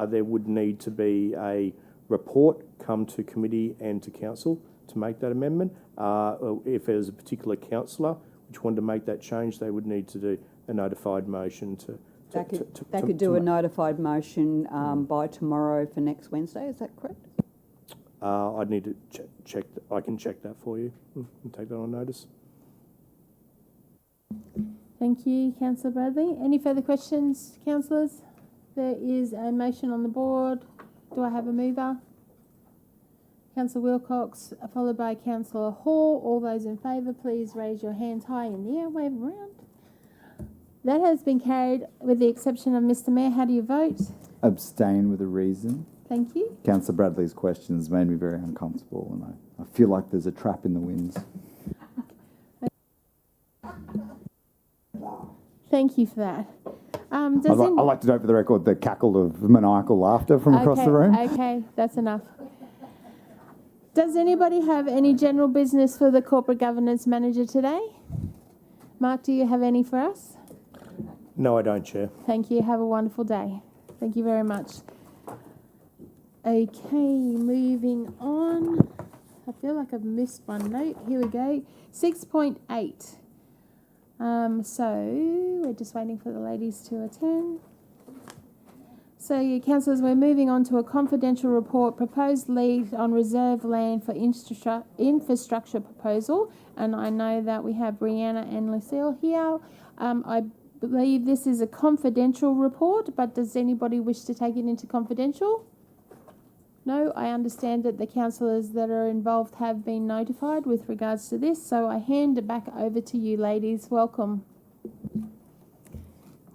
there would need to be a report come to committee and to council to make that amendment. If there's a particular councillor which wanted to make that change, they would need to do a notified motion They could do a notified motion by tomorrow for next Wednesday. Is that correct? I'd need to check. I can check that for you and take that on notice. Thank you, Councillor Bradley. Any further questions, councillors? There is a motion on the board. Do I have a mover? Councillor Wilcox, followed by Councillor Hall. All those in favour, please raise your hands high in the air, wave them around. That has been carried with the exception of Mr. Mayor. How do you vote? Abstain with a reason. Thank you. Councillor Bradley's questions made me very uncomfortable, and I feel like there's a trap in the winds. Thank you for that. I'd like to note for the record the cackle of maniacal laughter from across the room. Okay, that's enough. Does anybody have any general business for the corporate governance manager today? Mark, do you have any for us? No, I don't, Chair. Thank you. Have a wonderful day. Thank you very much. Okay, moving on. I feel like I've missed one note. Here we go. 6.8. So we're just waiting for the ladies to attend. So, councillors, we're moving on to a confidential report, proposed lease on reserve land for infrastructure proposal. And I know that we have Brianna and Lucille here. I believe this is a confidential report, but does anybody wish to take it into confidential? No, I understand that the councillors that are involved have been notified with regards to this. So I hand it back over to you, ladies. Welcome.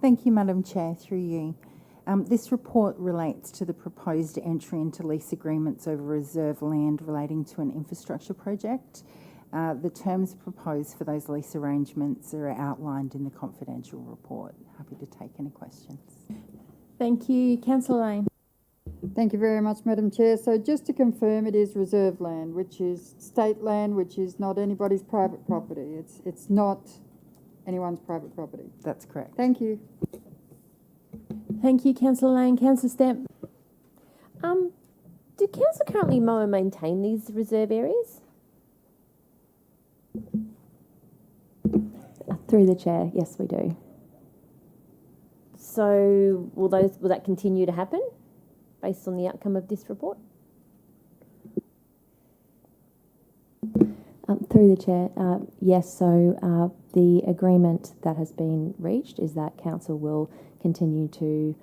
Thank you, Madam Chair, through you. This report relates to the proposed entry into lease agreements over reserve land relating to an infrastructure project. The terms proposed for those lease arrangements are outlined in the confidential report. Happy to take any questions. Thank you. Councillor Lane. Thank you very much, Madam Chair. So just to confirm, it is reserve land, which is state land, which is not anybody's private property. It's not anyone's private property. That's correct. Thank you. Thank you, Councillor Lane. Councillor Stamp. Do council currently mow and maintain these reserve areas? Through the chair, yes, we do. So will that continue to happen based on the outcome of this report? Through the chair, yes. So the agreement that has been reached is that council will continue to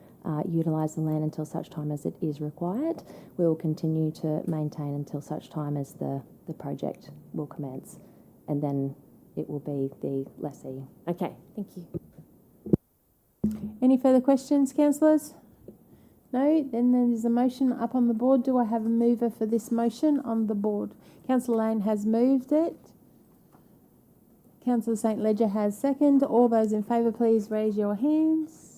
utilise the land until such time as it is required. We will continue to maintain until such time as the project will commence, and then it will be the lessee. Okay, thank you. Any further questions, councillors? No? Then there's a motion up on the board. Do I have a mover for this motion on the board? Councillor Lane has moved it. Councillor St Ledger has seconded. All those in favour, please raise your hands.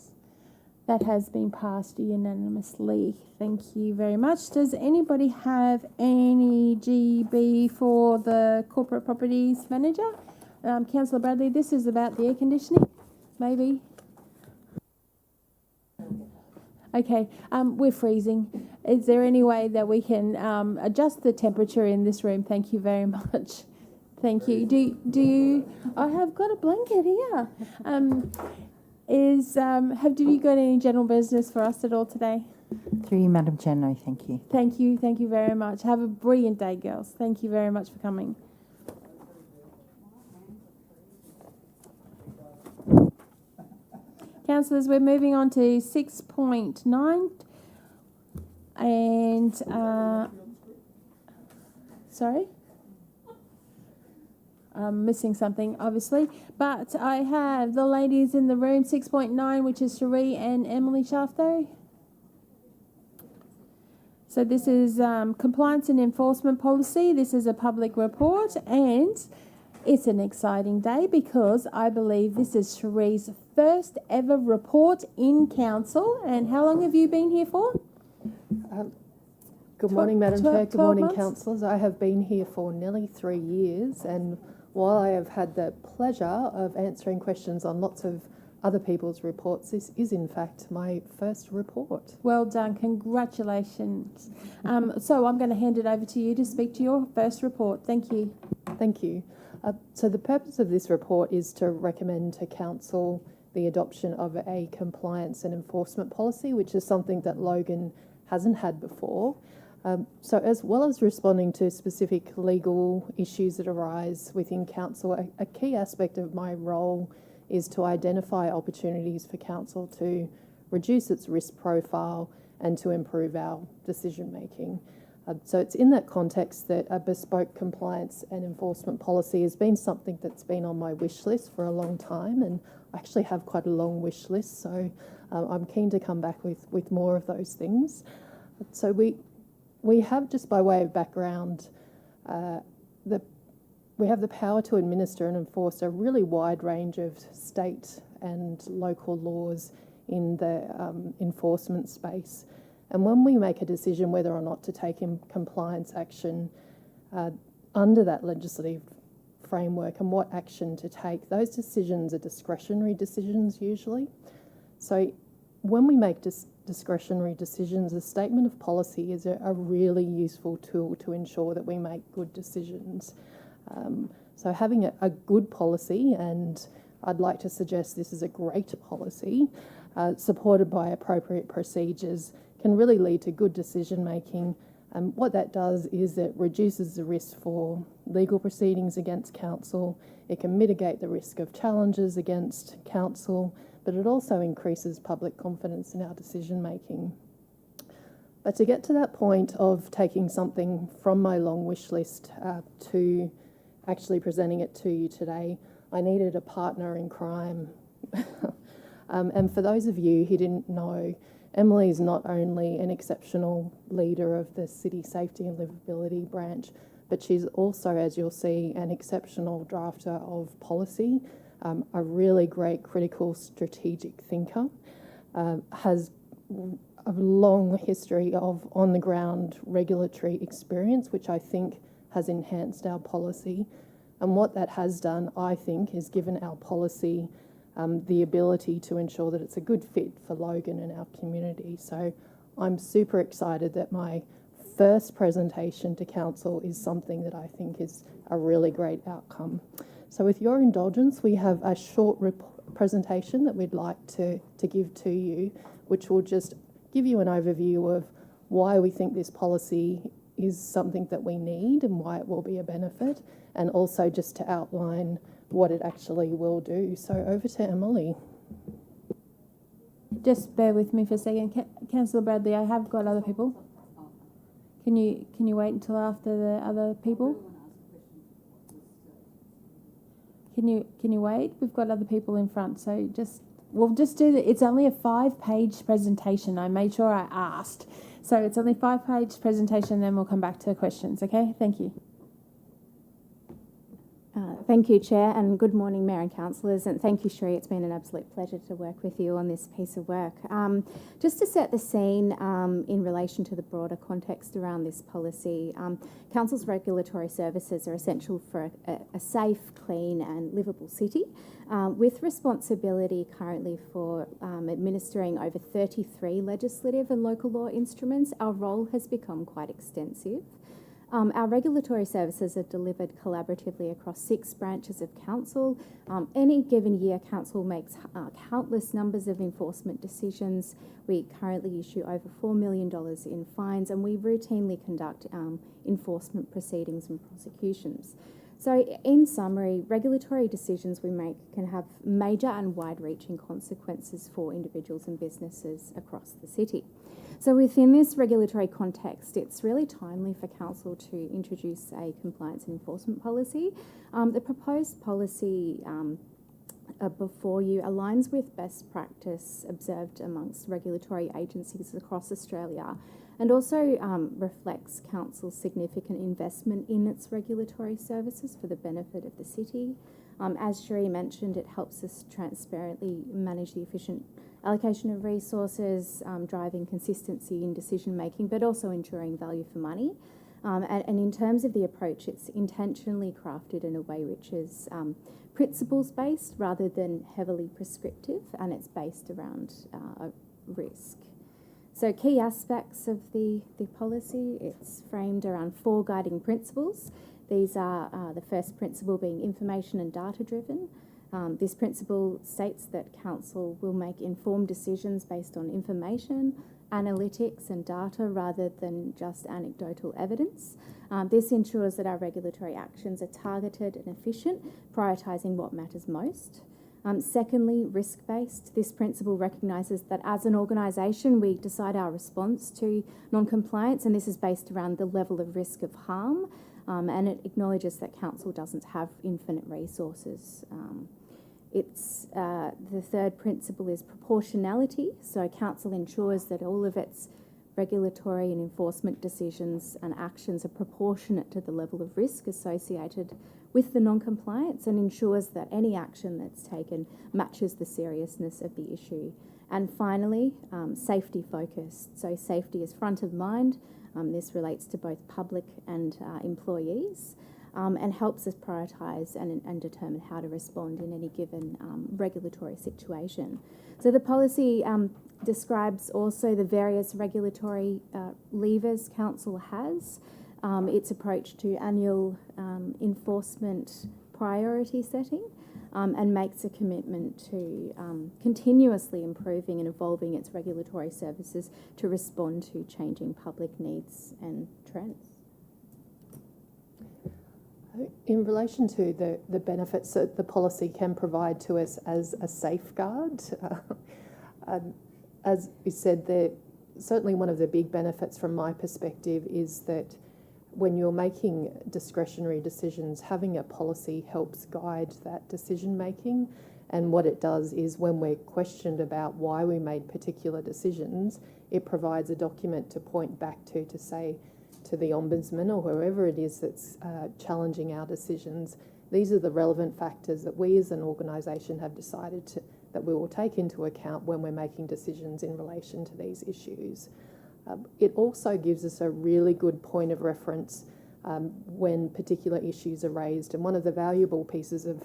That has been passed unanimously. Thank you very much. Does anybody have any GB for the Corporate Properties Manager? Councillor Bradley, this is about the air conditioning, maybe? Okay, we're freezing. Is there any way that we can adjust the temperature in this room? Thank you very much. Thank you. Do you? I have got a blanket here. Have you got any general business for us at all today? Through you, Madam Chair, no, thank you. Thank you. Thank you very much. Have a brilliant day, girls. Thank you very much for coming. Councillors, we're moving on to 6.9 and sorry, I'm missing something obviously, but I have the ladies in the room. 6.9, which is Cherie and Emily Shafto. So this is compliance and enforcement policy. This is a public report, and it's an exciting day because I believe this is Cherie's first ever report in council. And how long have you been here for? Good morning, Madam Chair. Good morning, months? councillors. I have been here for nearly 3 years, and while I have had the pleasure of answering questions on lots of other people's reports, this is in fact my first report. Well done, congratulations. So I'm going to hand it over to you to speak to your first report. Thank you. Thank you. So the purpose of this report is to recommend to council the adoption of a compliance and enforcement policy, which is something that Logan hasn't had before. So as well as responding to specific legal issues that arise within council, a key aspect of my role is to identify opportunities for council to reduce its risk profile and to improve our decision making. So it's in that context that a bespoke compliance and enforcement policy has been something that's been on my wish list for a long time, and I actually have quite a long wish list, so I'm keen to come back with more of those things. So we have, just by way of background, we have the power to administer and enforce a really wide range of state and local laws in the enforcement space. And when we make a decision whether or not to take in compliance action under that legislative framework and what action to take, those decisions are discretionary decisions usually. So when we make discretionary decisions, a statement of policy is a really useful tool to ensure that we make good decisions. So having a good policy, and I'd like to suggest this is a great policy, supported by appropriate procedures, can really lead to good decision making. And what that does is it reduces the risk for legal proceedings against council. It can mitigate the risk of challenges against council, but it also increases public confidence in our decision making. But to get to that point of taking something from my long wish list to actually presenting it to you today, I needed a partner in crime. And for those of you who didn't know, Emily is not only an exceptional leader of the City Safety and Livability branch, but she's also, as you'll see, an exceptional drafter of policy, a really great critical strategic thinker, has a long history of on-the-ground regulatory experience, which I think has enhanced our policy. And what that has done, I think, is given our policy the ability to ensure that it's a good fit for Logan and our community. So I'm super excited that my first presentation to council is something that I think is a really great outcome. So with your indulgence, we have a short presentation that we'd like to give to you, which will just give you an overview of why we think this policy is something that we need and why it will be a benefit, and also just to outline what it actually will do. So over to Emily. Just bear with me for a second. Councillor Bradley, I have got other people. Can you wait until after the other people? Can you wait? We've got other people in front, so we'll just do that. It's only a 5-page presentation. I made sure I asked. So it's only a 5-page presentation, then we'll come back to questions, okay? Thank you. Thank you, Chair, and good morning, Mayor and Councillors, and thank you, Sheree. It's been an absolute pleasure to work with you on this piece of work. Just to set the scene in relation to the broader context around this policy, Council's regulatory services are essential for a safe, clean and livable city, with responsibility currently for administering over 33 legislative and local law instruments. Our role has become quite extensive. Our regulatory services are delivered collaboratively across 6 branches of council. Any given year, council makes countless numbers of enforcement decisions. We currently issue over $4 million in fines, and we routinely conduct enforcement proceedings and prosecutions. So in summary, regulatory decisions we make can have major and wide-reaching consequences for individuals and businesses across the city. So within this regulatory context, it's really timely for Council to introduce a compliance and enforcement policy. The proposed policy before you aligns with best practice observed amongst regulatory agencies across Australia, and also reflects Council's significant investment in its regulatory services for the benefit of the city. As Sheree mentioned, it helps us transparently manage the efficient allocation of resources, driving consistency in decision making, but also ensuring value for money. And in terms of the approach, it's intentionally crafted in a way which is principles-based rather than heavily prescriptive, and it's based around risk. So key aspects of the policy, it's framed around 4 guiding principles. These are the first principle being information and data driven. This principle states that Council will make informed decisions based on information, analytics and data rather than just anecdotal evidence. This ensures that our regulatory actions are targeted and efficient, prioritising what matters most. Secondly, risk-based. This principle recognises that as an organisation we decide our response to non-compliance, and this is based around the level of risk of harm, and it acknowledges that Council doesn't have infinite resources. The third principle is proportionality. So Council ensures that all of its regulatory and enforcement decisions and actions are proportionate to the level of risk associated with the non-compliance, and ensures that any action that's taken matches the seriousness of the issue. And finally, safety focused. So safety is front of mind. This relates to both public and employees, and helps us prioritise and determine how to respond in any given regulatory situation. So the policy describes also the various regulatory levers Council has, its approach to annual enforcement priority setting, and makes a commitment to continuously improving and evolving its regulatory services to respond to changing public needs and trends. In relation to the benefits that the policy can provide to us as a safeguard, as we said, certainly one of the big benefits from my perspective is that when you're making discretionary decisions, having a policy helps guide that decision making. And what it does is when we're questioned about why we made particular decisions, it provides a document to point back to say to the Ombudsman or whoever it is that's challenging our decisions, these are the relevant factors that we as an organisation have decided that we will take into account when we're making decisions in relation to these issues. It also gives us a really good point of reference when particular issues are raised. And one of the valuable pieces of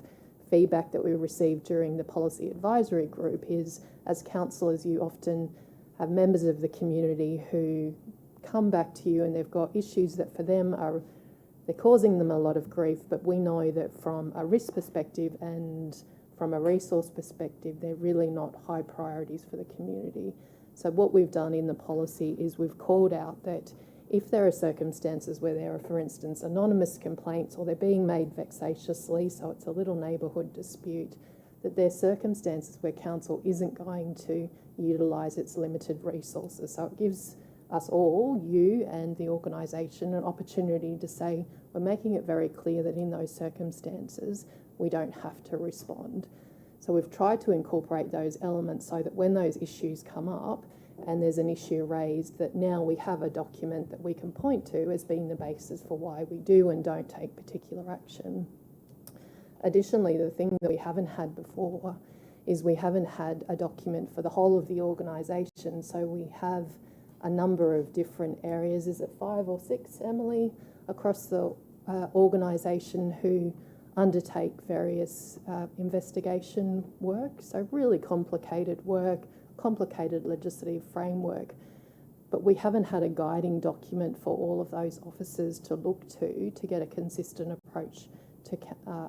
feedback that we received during the policy advisory group is, as councillors, you often have members of the community who come back to you and they've got issues that for them they're causing them a lot of grief, but we know that from a risk perspective and from a resource perspective, they're really not high priorities for the community. So what we've done in the policy is we've called out that if there are circumstances where there are, for instance, anonymous complaints or they're being made vexatiously, so it's a little neighbourhood dispute, that there are circumstances where council isn't going to utilise its limited resources. So it gives us all, you and the organisation, an opportunity to say we're making it very clear that in those circumstances we don't have to respond. So we've tried to incorporate those elements so that when those issues come up and there's an issue raised, that now we have a document that we can point to as being the basis for why we do and don't take particular action. Additionally, the thing that we haven't had before is we haven't had a document for the whole of the organisation. So we have a number of different areas, is it 5 or 6, Emily, across the organisation who undertake various investigation work. So really complicated work, complicated legislative framework. But we haven't had a guiding document for all of those officers to look to get a consistent approach to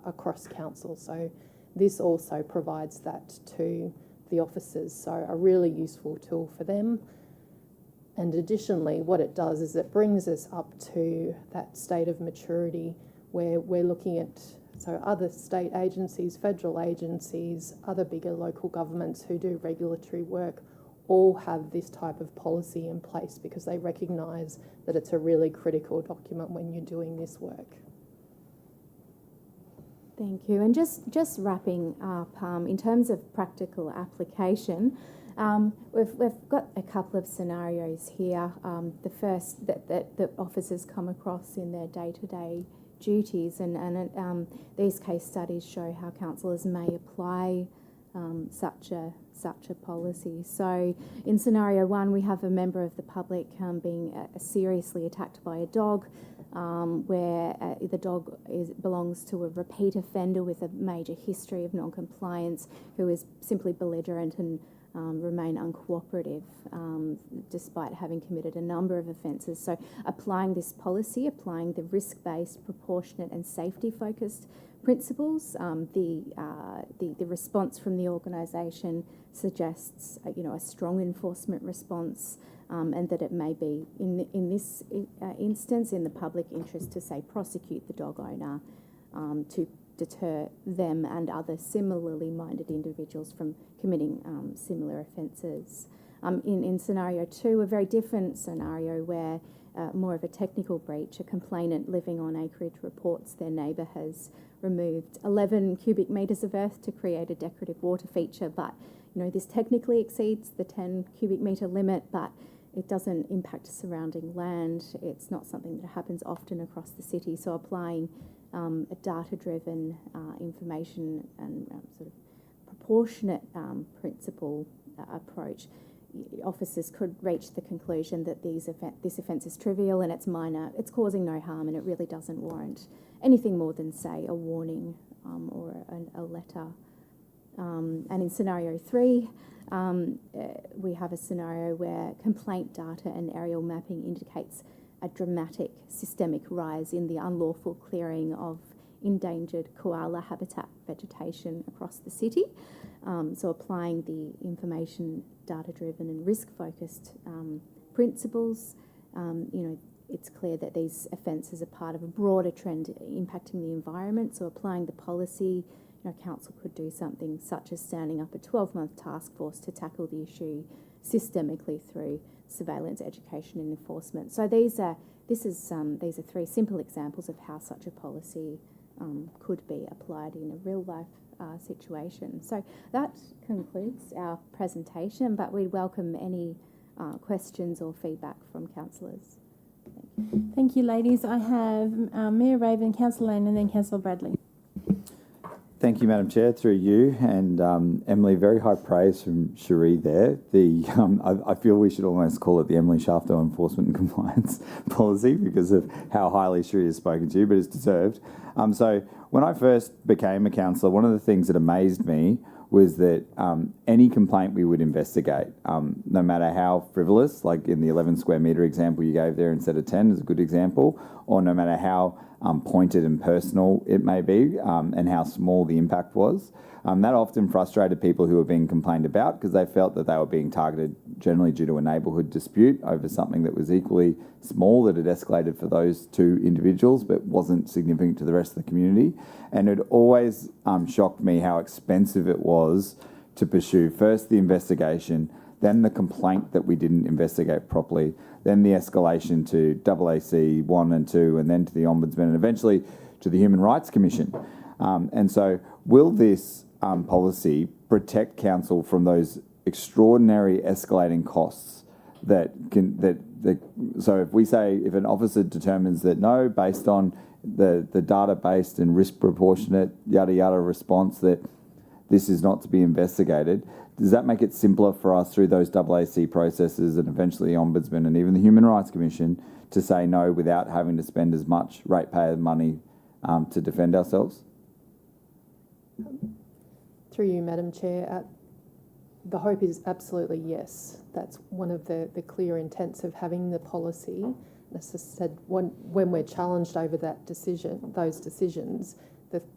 across council. So this also provides that to the officers. So a really useful tool for them. And additionally, what it does is it brings us up to that state of maturity where we're looking at other state agencies, federal agencies, other bigger local governments who do regulatory work all have this type of policy in place because they recognise that it's a really critical document when you're doing this work. Thank you. And just wrapping up, in terms of practical application, we've got a couple of scenarios here. The first that officers come across in their day-to-day duties, and these case studies show how councillors may apply such a policy. So in scenario 1, we have a member of the public being seriously attacked by a dog, where the dog belongs to a repeat offender with a major history of non-compliance, who is simply belligerent and remain uncooperative despite having committed a number of offences. So applying this policy, applying the risk-based, proportionate and safety-focused principles, the response from the organisation suggests a strong enforcement response, and that it may be in this instance in the public interest to say prosecute the dog owner to deter them and other similarly minded individuals from committing similar offences. In scenario 2, a very different scenario where more of a technical breach, a complainant living on acreage reports their neighbour has removed 11 cubic metres of earth to create a decorative water feature, but this technically exceeds the 10 cubic metre limit, but it doesn't impact surrounding land. It's not something that happens often across the city. So applying a data-driven information and sort of proportionate principle approach, officers could reach the conclusion that this offence is trivial and it's minor, it's causing no harm, and it really doesn't warrant anything more than, say, a warning or a letter. And in scenario 3, we have a scenario where complaint data and aerial mapping indicates a dramatic systemic rise in the unlawful clearing of endangered koala habitat vegetation across the city. So applying the information data-driven and risk-focused principles, it's clear that these offences are part of a broader trend impacting the environment. So applying the policy, council could do something such as standing up a 12-month task force to tackle the issue systemically through surveillance, education and enforcement. So these are three simple examples of how such a policy could be applied in a real-life situation. So that concludes our presentation, but we welcome any questions or feedback from councillors. Thank you, ladies. I have Mayor Raven, Councillor Lane and then Councillor Bradley. Thank you, Madam Chair, through you. And Emily, very high praise from Cherie there. I feel we should almost call it the Emily Shafto Enforcement and Compliance Policy because of how highly Cherie has spoken to you, but it's deserved. So when I first became a councillor, one of the things that amazed me was that any complaint we would investigate, no matter how frivolous, like in the 11 square metre example you gave there instead of 10 is a good example, or no matter how pointed and personal it may be and how small the impact was. That often frustrated people who were being complained about because they felt that they were being targeted generally due to a neighbourhood dispute over something that was equally small that had escalated for those two individuals but wasn't significant to the rest of the community. And it always shocked me how expensive it was to pursue first the investigation, then the complaint that we didn't investigate properly, then the escalation to AAC 1 and 2, and then to the Ombudsman, and eventually to the Human Rights Commission. And so will this policy protect council from those extraordinary escalating costs so if we say, if an officer determines that no, based on the data-based and risk proportionate yada yada response that this is not to be investigated, does that make it simpler for us through those AAC processes and eventually the Ombudsman and even the Human Rights Commission to say no without having to spend as much ratepayer money to defend ourselves? Through you, Madam Chair, the hope is absolutely yes. That's one of the clear intents of having the policy. As I said, when we're challenged over those decisions,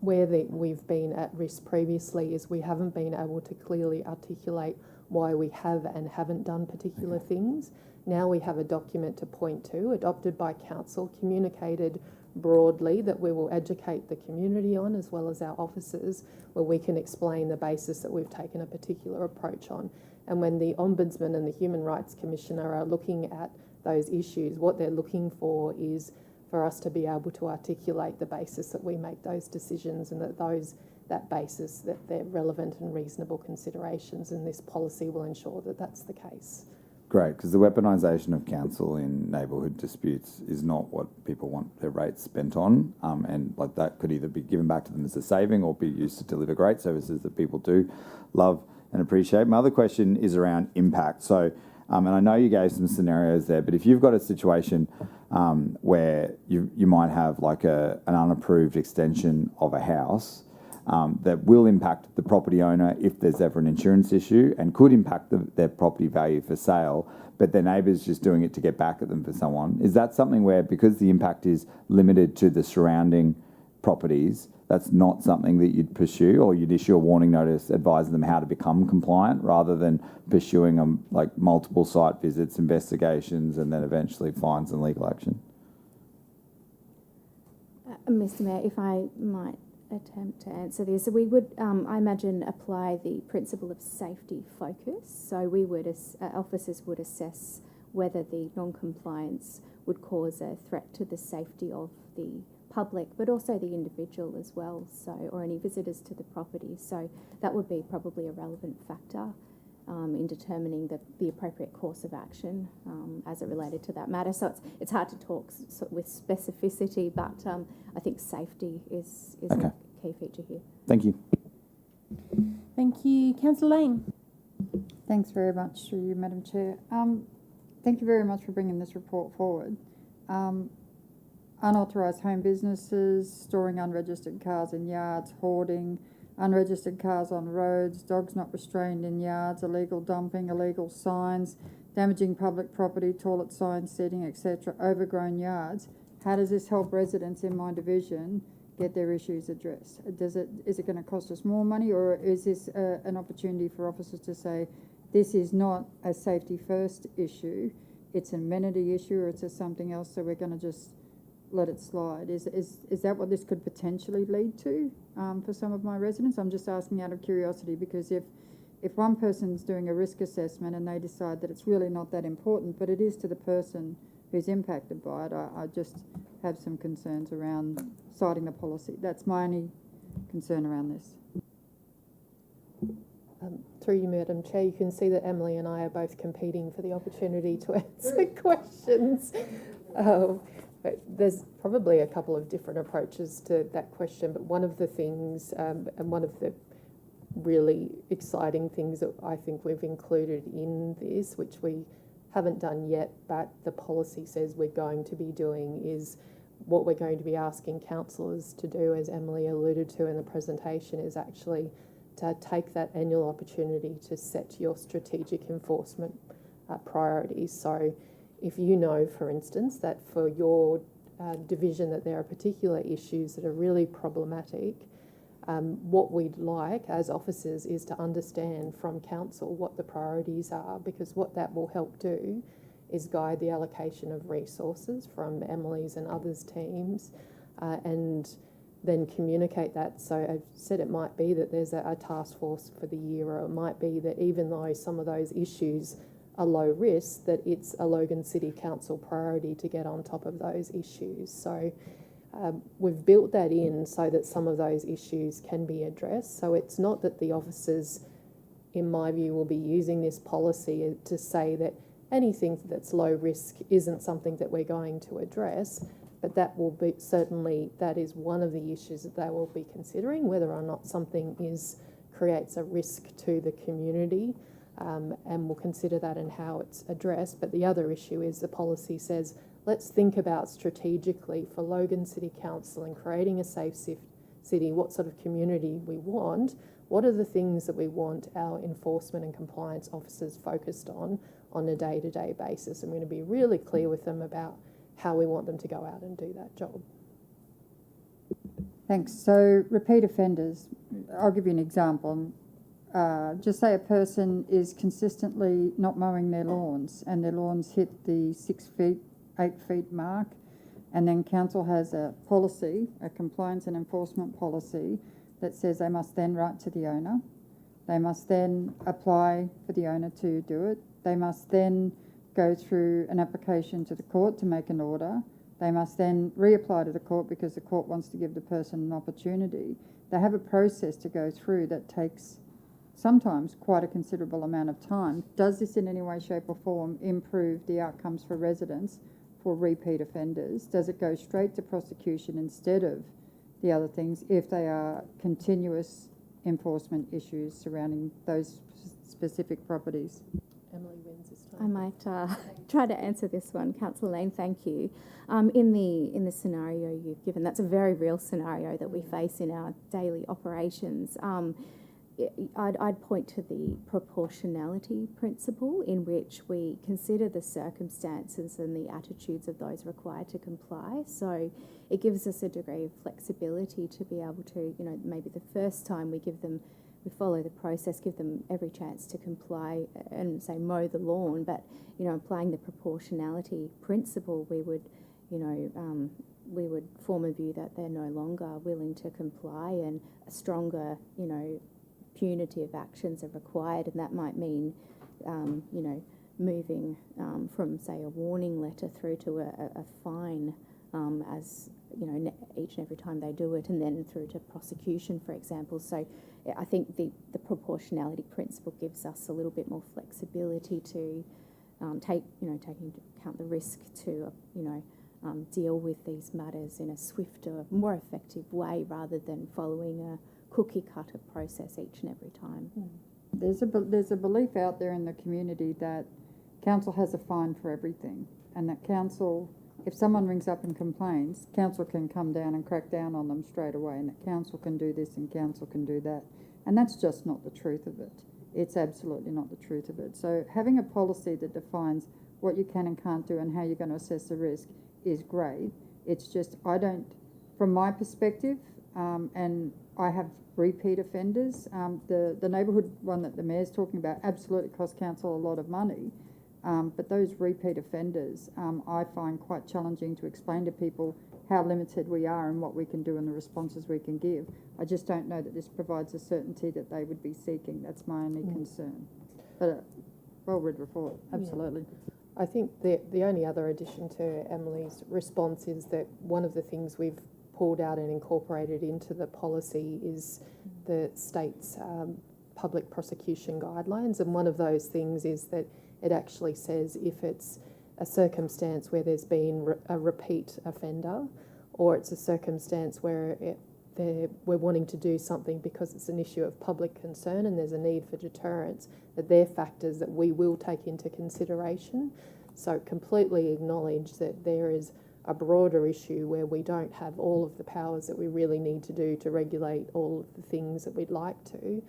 where we've been at risk previously is we haven't been able to clearly articulate why we have and haven't done particular things. Now we have a document to point to, adopted by council, communicated broadly, that we will educate the community on as well as our officers, where we can explain the basis that we've taken a particular approach on. And when the Ombudsman and the Human Rights Commissioner are looking at those issues, what they're looking for is for us to be able to articulate the basis that we make those decisions, and that basis, that they're relevant and reasonable considerations, and this policy will ensure that that's the case. Great, because the weaponisation of council in neighbourhood disputes is not what people want their rates spent on, and like that could either be given back to them as a saving or be used to deliver great services that people do love and appreciate. My other question is around impact. So, and I know you gave some scenarios there, but if you've got a situation where you might have like an unapproved extension of a house that will impact the property owner if there's ever an insurance issue and could impact their property value for sale, but their neighbour's just doing it to get back at them for someone. Is that something where, because the impact is limited to the surrounding properties, that's not something that you'd pursue, or you'd issue a warning notice advising them how to become compliant rather than pursuing like multiple site visits, investigations, and then eventually fines and legal action? Mr. Mayor, if I might attempt to answer this. So we would, I imagine, apply the principle of safety focus. So we would, officers would assess whether the non-compliance would cause a threat to the safety of the public, but also the individual as well, so, or any visitors to the property. So that would be probably a relevant factor in determining the appropriate course of action as it related to that matter. So it's hard to talk with specificity, but I think safety is okay. A key feature here. Thank you. Thank you. Councillor Lane. Thanks very much to you, Madam Chair. Thank you very much for bringing this report forward. Unauthorised home businesses, storing unregistered cars in yards, hoarding, unregistered cars on roads, dogs not restrained in yards, illegal dumping, illegal signs, damaging public property, toilet signs, setting, etc., overgrown yards. How does this help residents in my division get their issues addressed? Is it going to cost us more money, or is this an opportunity for officers to say, this is not a safety first issue, it's an amenity issue, or it's something else, so we're going to just let it slide? Is that what this could potentially lead to for some of my residents? I'm just asking out of curiosity, because if one person's doing a risk assessment and they decide that it's really not that important, but it is to the person who's impacted by it, I just have some concerns around citing the policy. That's my only concern around this. Through you, Madam Chair, you can see that Emily and I are both competing for the opportunity to answer questions. But there's probably a couple of different approaches to that question, but one of the things, and one of the really exciting things that I think we've included in this, which we haven't done yet, but the policy says we're going to be doing, is what we're going to be asking councillors to do, as Emily alluded to in the presentation, is actually to take that annual opportunity to set your strategic enforcement priorities. So if you know, for instance, that for your division that there are particular issues that are really problematic, what we'd like as officers is to understand from council what the priorities are, because what that will help do is guide the allocation of resources from Emily's and others' teams, and then communicate that. So I've said it might be that there's a task force for the year, or it might be that even though some of those issues are low risk, that it's a Logan City Council priority to get on top of those issues. So we've built that in so that some of those issues can be addressed. So it's not that the officers, in my view, will be using this policy to say that anything that's low risk isn't something that we're going to address, but that will be, certainly that is one of the issues that they will be considering, whether or not something creates a risk to the community, and we'll consider that and how it's addressed. But the other issue is the policy says, let's think about strategically for Logan City Council and creating a safe city, what sort of community we want. What are the things that we want our enforcement and compliance officers focused on a day-to-day basis? I'm going to be really clear with them about how we want them to go out and do that job. Thanks. So repeat offenders, I'll give you an example. Just say a person is consistently not mowing their lawns, and their lawns hit the 6 feet, 8 feet mark, and then council has a policy, a compliance and enforcement policy, that says they must then write to the owner. They must then apply for the owner to do it. They must then go through an application to the court to make an order. They must then reapply to the court because the court wants to give the person an opportunity. They have a process to go through that takes sometimes quite a considerable amount of time. Does this in any way, shape or form improve the outcomes for residents for repeat offenders? Does it go straight to prosecution instead of the other things if they are continuous enforcement issues surrounding those specific properties? Emily wins this time. I might try to answer this one. Councillor Lane, thank you. In the scenario you've given, that's a very real scenario that we face in our daily operations. I'd point to the proportionality principle, in which we consider the circumstances and the attitudes of those required to comply. So it gives us a degree of flexibility to be able to, maybe the first time we follow the process, give them every chance to comply and say mow the lawn, but applying the proportionality principle, we would form a view that they're no longer willing to comply, and a stronger punitive actions are required, and that might mean moving from, say, a warning letter through to a fine, as each and every time they do it, and then through to prosecution, for example. So I think the proportionality principle gives us a little bit more flexibility to taking into account the risk to deal with these matters in a swifter, more effective way, rather than following a cookie cutter process each and every time. There's a belief out there in the community that council has a fine for everything, and that council, if someone rings up and complains, council can come down and crack down on them straight away, and that council can do this and council can do that. And that's just not the truth of it. It's absolutely not the truth of it. So having a policy that defines what you can and can't do and how you're going to assess the risk is great. It's just, I don't from my perspective, and I have repeat offenders, the neighbourhood one that the Mayor's talking about absolutely costs council a lot of money, but those repeat offenders I find quite challenging to explain to people how limited we are and what we can do and the responses we can give. I just don't know that this provides the certainty that they would be seeking. That's my only concern. But a well-read report, absolutely. I think the only other addition to Emily's response is that one of the things we've pulled out and incorporated into the policy is the state's public prosecution guidelines, and one of those things is that it actually says if it's a circumstance where there's been a repeat offender, or it's a circumstance where we're wanting to do something because it's an issue of public concern and there's a need for deterrence, that they're factors that we will take into consideration. So completely acknowledge that there is a broader issue where we don't have all of the powers that we really need to do to regulate all of the things that we'd like to,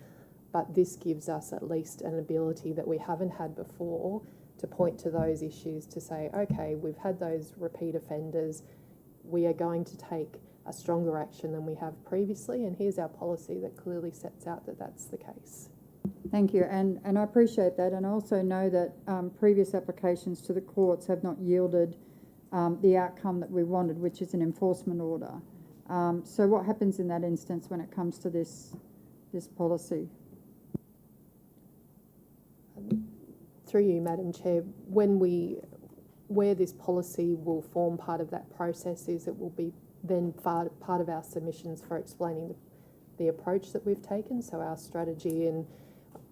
but this gives us at least an ability that we haven't had before to point to those issues, to say, okay, we've had those repeat offenders, we are going to take a stronger action than we have previously, and here's our policy that clearly sets out that that's the case. Thank you, and I appreciate that, and I also know that previous applications to the courts have not yielded the outcome that we wanted, which is an enforcement order. So what happens in that instance when it comes to this policy? Through you, Madam Chair, where this policy will form part of that process is it will be then part of our submissions for explaining the approach that we've taken, so our strategy, and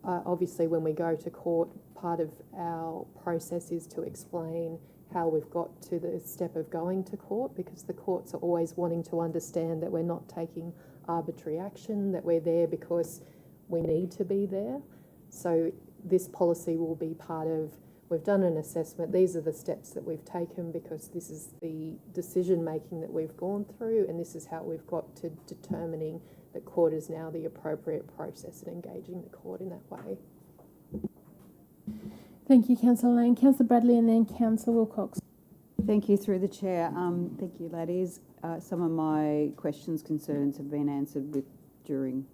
obviously when we go to court, part of our process is to explain how we've got to the step of going to court, because the courts are always wanting to understand that we're not taking arbitrary action, that we're there because we need to be there. So this policy will be part of, we've done an assessment, these are the steps that we've taken because this is the decision making that we've gone through, and this is how we've got to determining that court is now the appropriate process and engaging the court in that way. Thank you, Councillor Lane. Councillor Bradley and then Councillor Wilcox. Thank you, through the chair. Thank you, ladies. Some of my questions, concerns have been answered during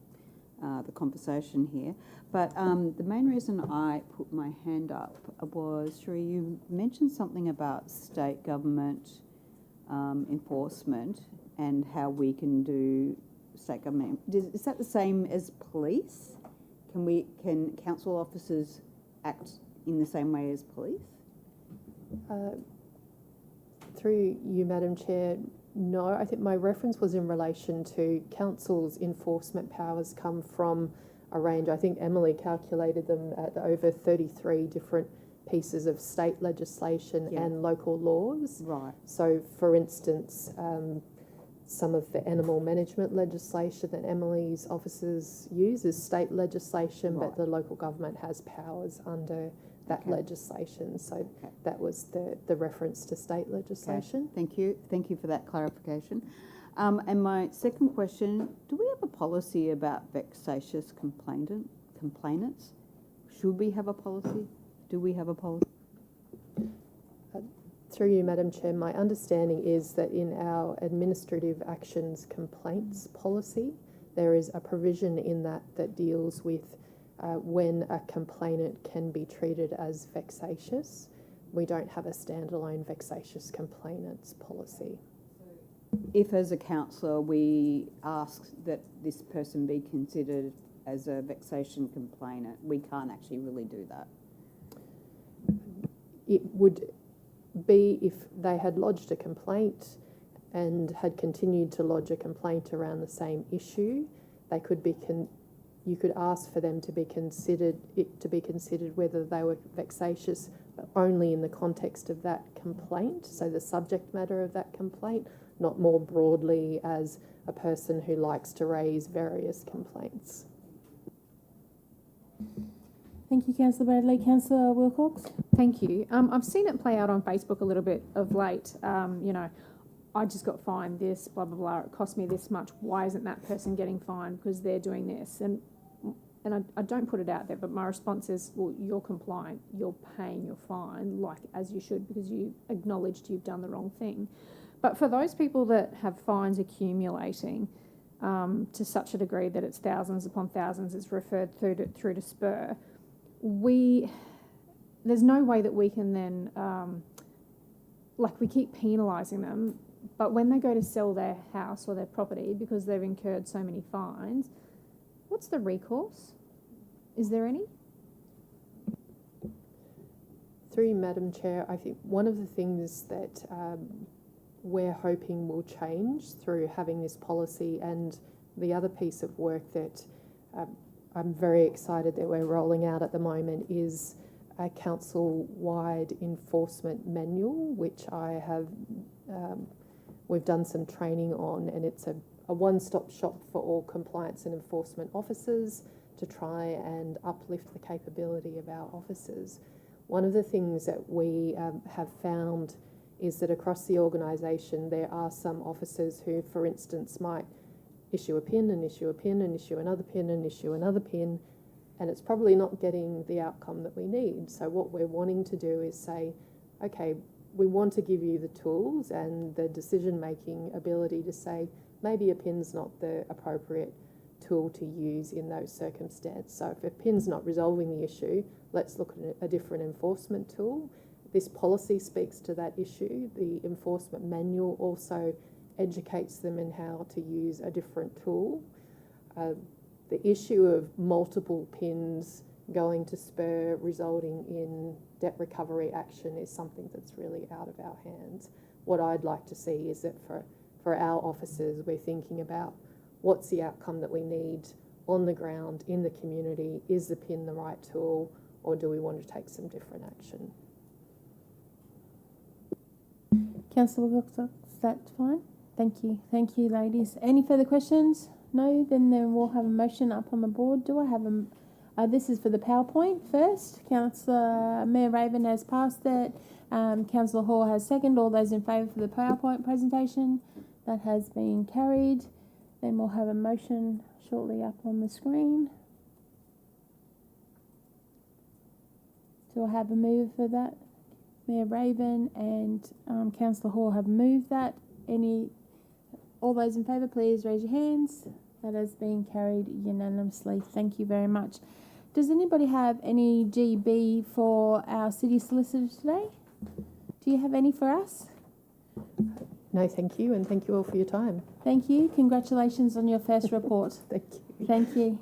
the conversation here. But the main reason I put my hand up was, Sheree, you mentioned something about state government enforcement and how we can do state government. Is that the same as police? Can council officers act in the same way as police? Through you, Madam Chair, no. I think my reference was in relation to council's enforcement powers come from a range. I think Emily calculated them at over 33 different pieces of state legislation and local laws. Right. So, for instance, some of the animal management legislation that Emily's officers use is state legislation, but the local government has powers under that legislation. So that was the reference to state legislation. Okay. Thank you for that clarification. And my second question, do we have a policy about vexatious complainants? Should we have a policy? Do we have a policy? Through you, Madam Chair, my understanding is that in our administrative actions complaints policy, there is a provision in that deals with when a complainant can be treated as vexatious. We don't have a standalone vexatious complainants policy. If as a councillor we ask that this person be considered as a vexation complainant, we can't actually really do that. It would be if they had lodged a complaint and had continued to lodge a complaint around the same issue, they could be you could ask for them to be considered whether they were vexatious, but only in the context of that complaint, so the subject matter of that complaint, not more broadly as a person who likes to raise various complaints. Thank you, Councillor Bradley. Councillor Wilcox. Thank you. I've seen it play out on Facebook a little bit of late. You know, I just got fined this, blah, blah, blah. It cost me this much. Why isn't that person getting fined? Because they're doing this. And I don't put it out there, but my response is, well, you're compliant. You're paying your fine, like as you should, because you acknowledged you've done the wrong thing. But for those people that have fines accumulating to such a degree that it's thousands upon thousands, it's referred through to Spur, there's no way that we can then, we keep penalising them, but when they go to sell their house or their property because they've incurred so many fines, what's the recourse? Is there any? Through you, Madam Chair, I think one of the things that we're hoping will change through having this policy, and the other piece of work that I'm very excited that we're rolling out at the moment, is a council-wide enforcement manual, which I have, we've done some training on, and it's a one-stop shop for all compliance and enforcement officers to try and uplift the capability of our officers. One of the things that we have found is that across the organisation there are some officers who, for instance, might issue a PIN and issue a PIN and issue another PIN and issue another PIN, and it's probably not getting the outcome that we need. So what we're wanting to do is say, okay, we want to give you the tools and the decision-making ability to say, maybe a PIN's not the appropriate tool to use in those circumstances. So if a PIN's not resolving the issue, let's look at a different enforcement tool. This policy speaks to that issue. The enforcement manual also educates them in how to use a different tool. The issue of multiple PINs going to Spur resulting in debt recovery action is something that's really out of our hands. What I'd like to see is that for our officers, we're thinking about what's the outcome that we need on the ground in the community. Is the PIN the right tool, or do we want to take some different action? Councillor Wilcox, is that fine? Thank you. Thank you, ladies. Any further questions? No? Then we'll have a motion up on the board. Do I have a... this is for the PowerPoint first. Councillor Mayor Raven has passed it. Councillor Hall has seconded. All those in favour for the PowerPoint presentation? That has been carried. Then we'll have a motion shortly up on the screen. Do I have a move for that? Mayor Raven and Councillor Hall have moved that. All those in favour, please raise your hands. That has been carried unanimously. Thank you very much. Does anybody have any GB for our city solicitor today? Do you have any for us? No, thank you, and thank you all for your time. Thank you. Congratulations on your first report. Thank you. Thank you.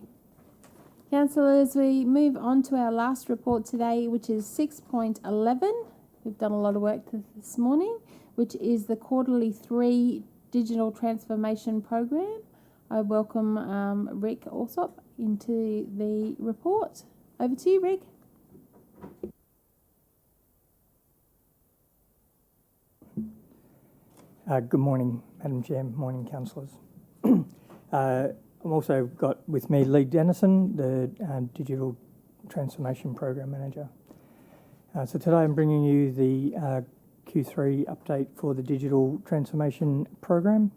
Councillors, we move on to our last report today, which is 6.11. We've done a lot of work this morning, which is the quarterly 3 digital transformation program. I welcome Rick Alsop into the report. Over to you, Rick. Good morning, Madam Chair. Morning, councillors. I've also got with me Lee Dennison, the Digital Transformation Program Manager. So today I'm bringing you the Q3 update for the Digital Transformation Program.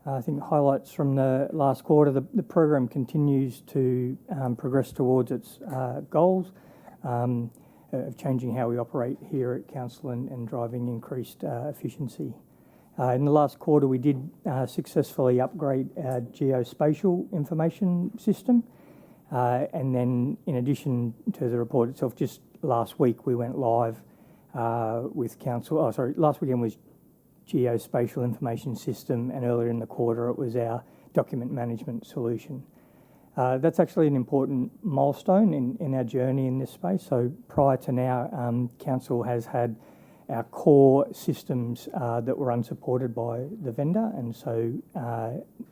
I think highlights from the last quarter, the program continues to progress towards its goals of changing how we operate here at Council and driving increased efficiency. In the last quarter, we did successfully upgrade our geospatial information system. And then in addition to the report itself, just last week we went live with Council. Last weekend was geospatial information system, and earlier in the quarter it was our document management solution. That's actually an important milestone in our journey in this space. So prior to now, Council has had our core systems that were unsupported by the vendor, and so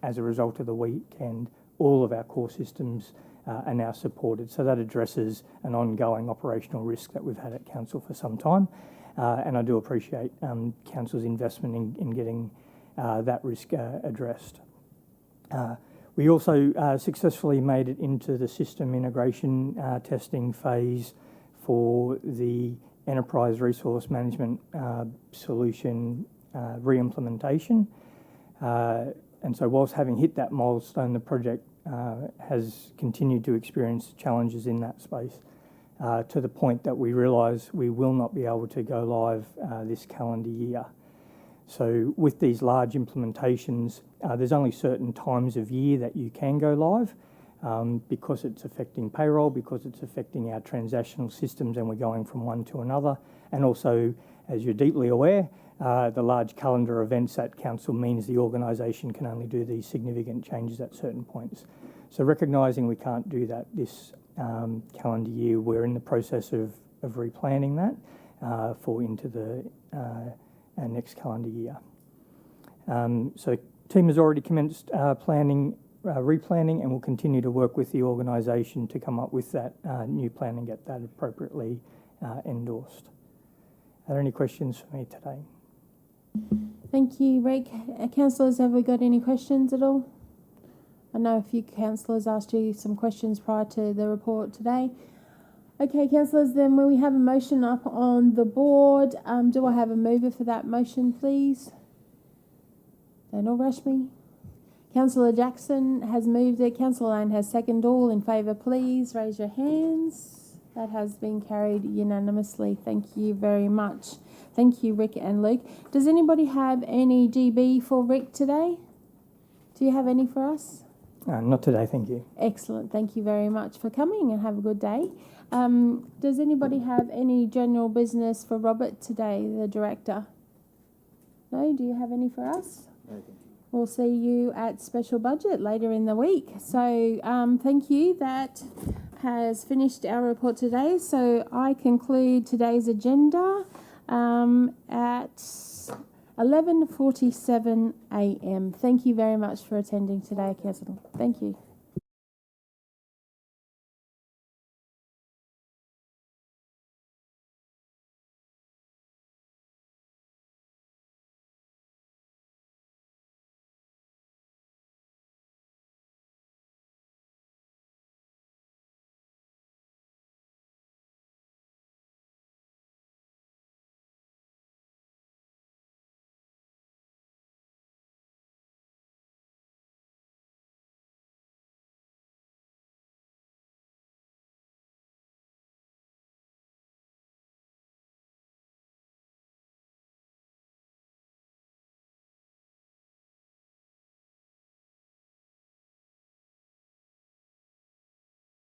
as a result of the weekend, all of our core systems are now supported. So that addresses an ongoing operational risk that we've had at Council for some time, and I do appreciate Council's investment in getting that risk addressed. We also successfully made it into the system integration testing phase for the enterprise resource management solution re-implementation. And so whilst having hit that milestone, the project has continued to experience challenges in that space to the point that we realise we will not be able to go live this calendar year. So with these large implementations, there's only certain times of year that you can go live because it's affecting payroll, because it's affecting our transactional systems and we're going from one to another. And also, as you're deeply aware, the large calendar events at council means the organisation can only do these significant changes at certain points. So recognising we can't do that this calendar year, we're in the process of replanning that for into the next calendar year. So team has already commenced replanning, and will continue to work with the organisation to come up with that new plan and get that appropriately endorsed. Are there any questions for me today? Thank you, Rick. Councillors, have we got any questions at all? I know a few councillors asked you some questions prior to the report today. Okay, councillors, then will we have a motion up on the board? Do I have a mover for that motion, please? Don't all rush me. Councillor Jackson has moved it. Councillor Lane has seconded. All in favour, please raise your hands. That has been carried unanimously. Thank you very much. Thank you, Rick and Luke. Does anybody have any GB for Rick today? Do you have any for us? Not today, thank you. Excellent. Thank you very much for coming and have a good day. Does anybody have any general business for Robert today, the director? No? Do you have any for us? No, thank you. We'll see you at special budget later in the week. So thank you. That has finished our report today. So I conclude today's agenda at 11:47 a.m. Thank you very much for attending today, Council. Thank you.